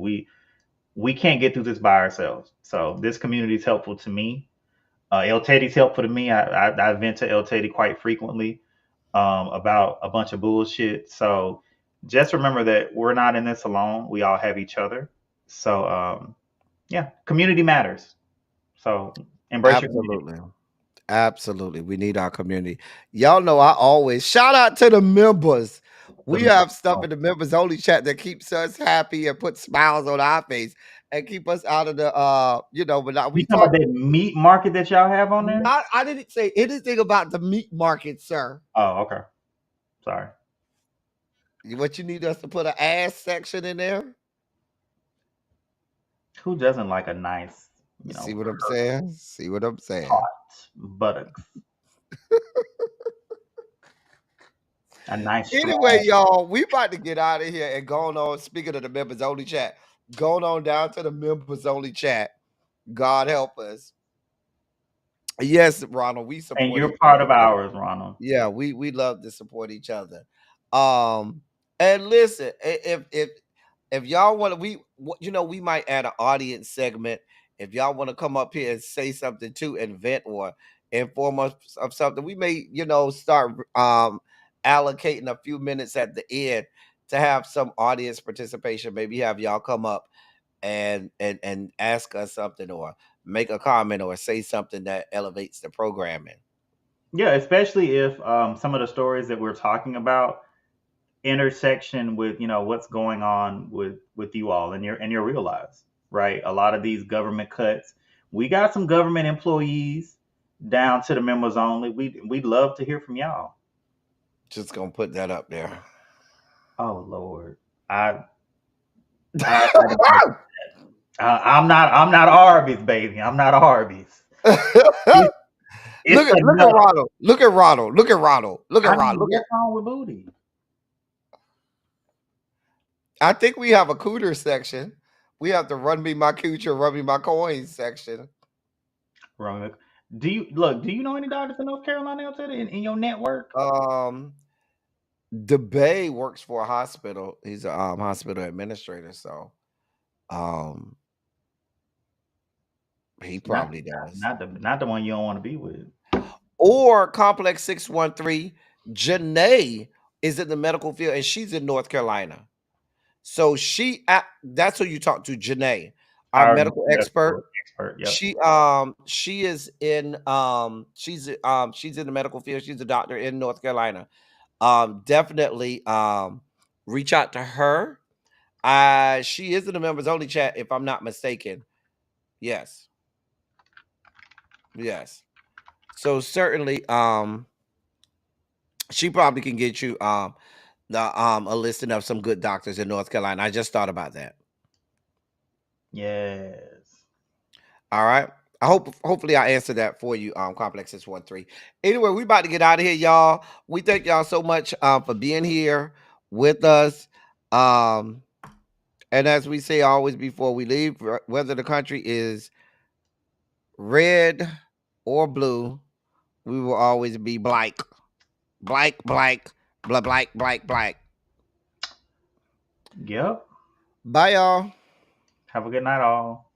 We can't get through this by ourselves. So this community is helpful to me. El Teddy's helpful to me. I vent to El Teddy quite frequently about a bunch of bullshit. So just remember that we're not in this alone. We all have each other. So yeah, community matters. So embrace your community. Absolutely. Absolutely. We need our community. Y'all know I always shout out to the members. We have stuff in the members only chat that keeps us happy and put smiles on our face and keep us out of the but now You we talking about talk that meat market that y'all have on there? not I didn't say anything about the meat market, sir. Oh, okay. Sorry. What you need us to put an ass section in there? Who doesn't like a nice, See what I'm saying? See what I'm saying? hot buttocks? A nice Anyway, strong. y'all, we about to get out of here and going on. Speaking of the members only chat, going on down to the members only chat. God help us. Yes, Ronald, we And support you're each part other. of ours, Ronald. Yeah, we love to support each other. And listen, if y'all want to, we might add an audience segment. If y'all want to come up here and say something too, and vent or inform us of something, we may start allocating a few minutes at the end to have some audience participation. Maybe have y'all come up and ask us something or make a comment or say something that elevates the programming. Yeah, especially if some of the stories that we're talking about intersection with what's going on with you all and your real lives, right? A lot of these government cuts. We got some government employees down to the members only. We'd love to hear from y'all. Just gonna put that up there. Oh Lord, I don't know. I'm not Arby's, baby. I'm not Arby's. It, it's Look at enough. Ronald. Look at Ronald. Look at Ronald. Look at I Ronald. mean, Look at. what's wrong with booty? I think we have a cooter section. We have the run me my coocher, run me my coins section. Wrong. Do you look? Do you know any doctors in North Carolina out there in your network? Um, the Bay works for a hospital. He's a hospital administrator, so um, he Not probably does. not the one you don't want to be with. Or Complex 613, Janae is in the medical field and she's in North Carolina. So that's who you talk to, Janae, I our already know medical the expert. medical expert. Yep. She is in she's in the medical field. She's a doctor in North Carolina. Definitely reach out to her. She is in the members only chat if I'm not mistaken. Yes. Yes. So certainly she probably can get you a listing of some good doctors in North Carolina. I just thought about that. Yes. All right. Hopefully I answered that for you, Complex 613. Anyway, we about to get out of here, y'all. We thank y'all so much for being here with us. Um, and as we say always before we leave, whether the country is red or blue, we will always be black. blank, blank, blah, blank, blank, blank. Yep. Bye, y'all. Have a good night, all.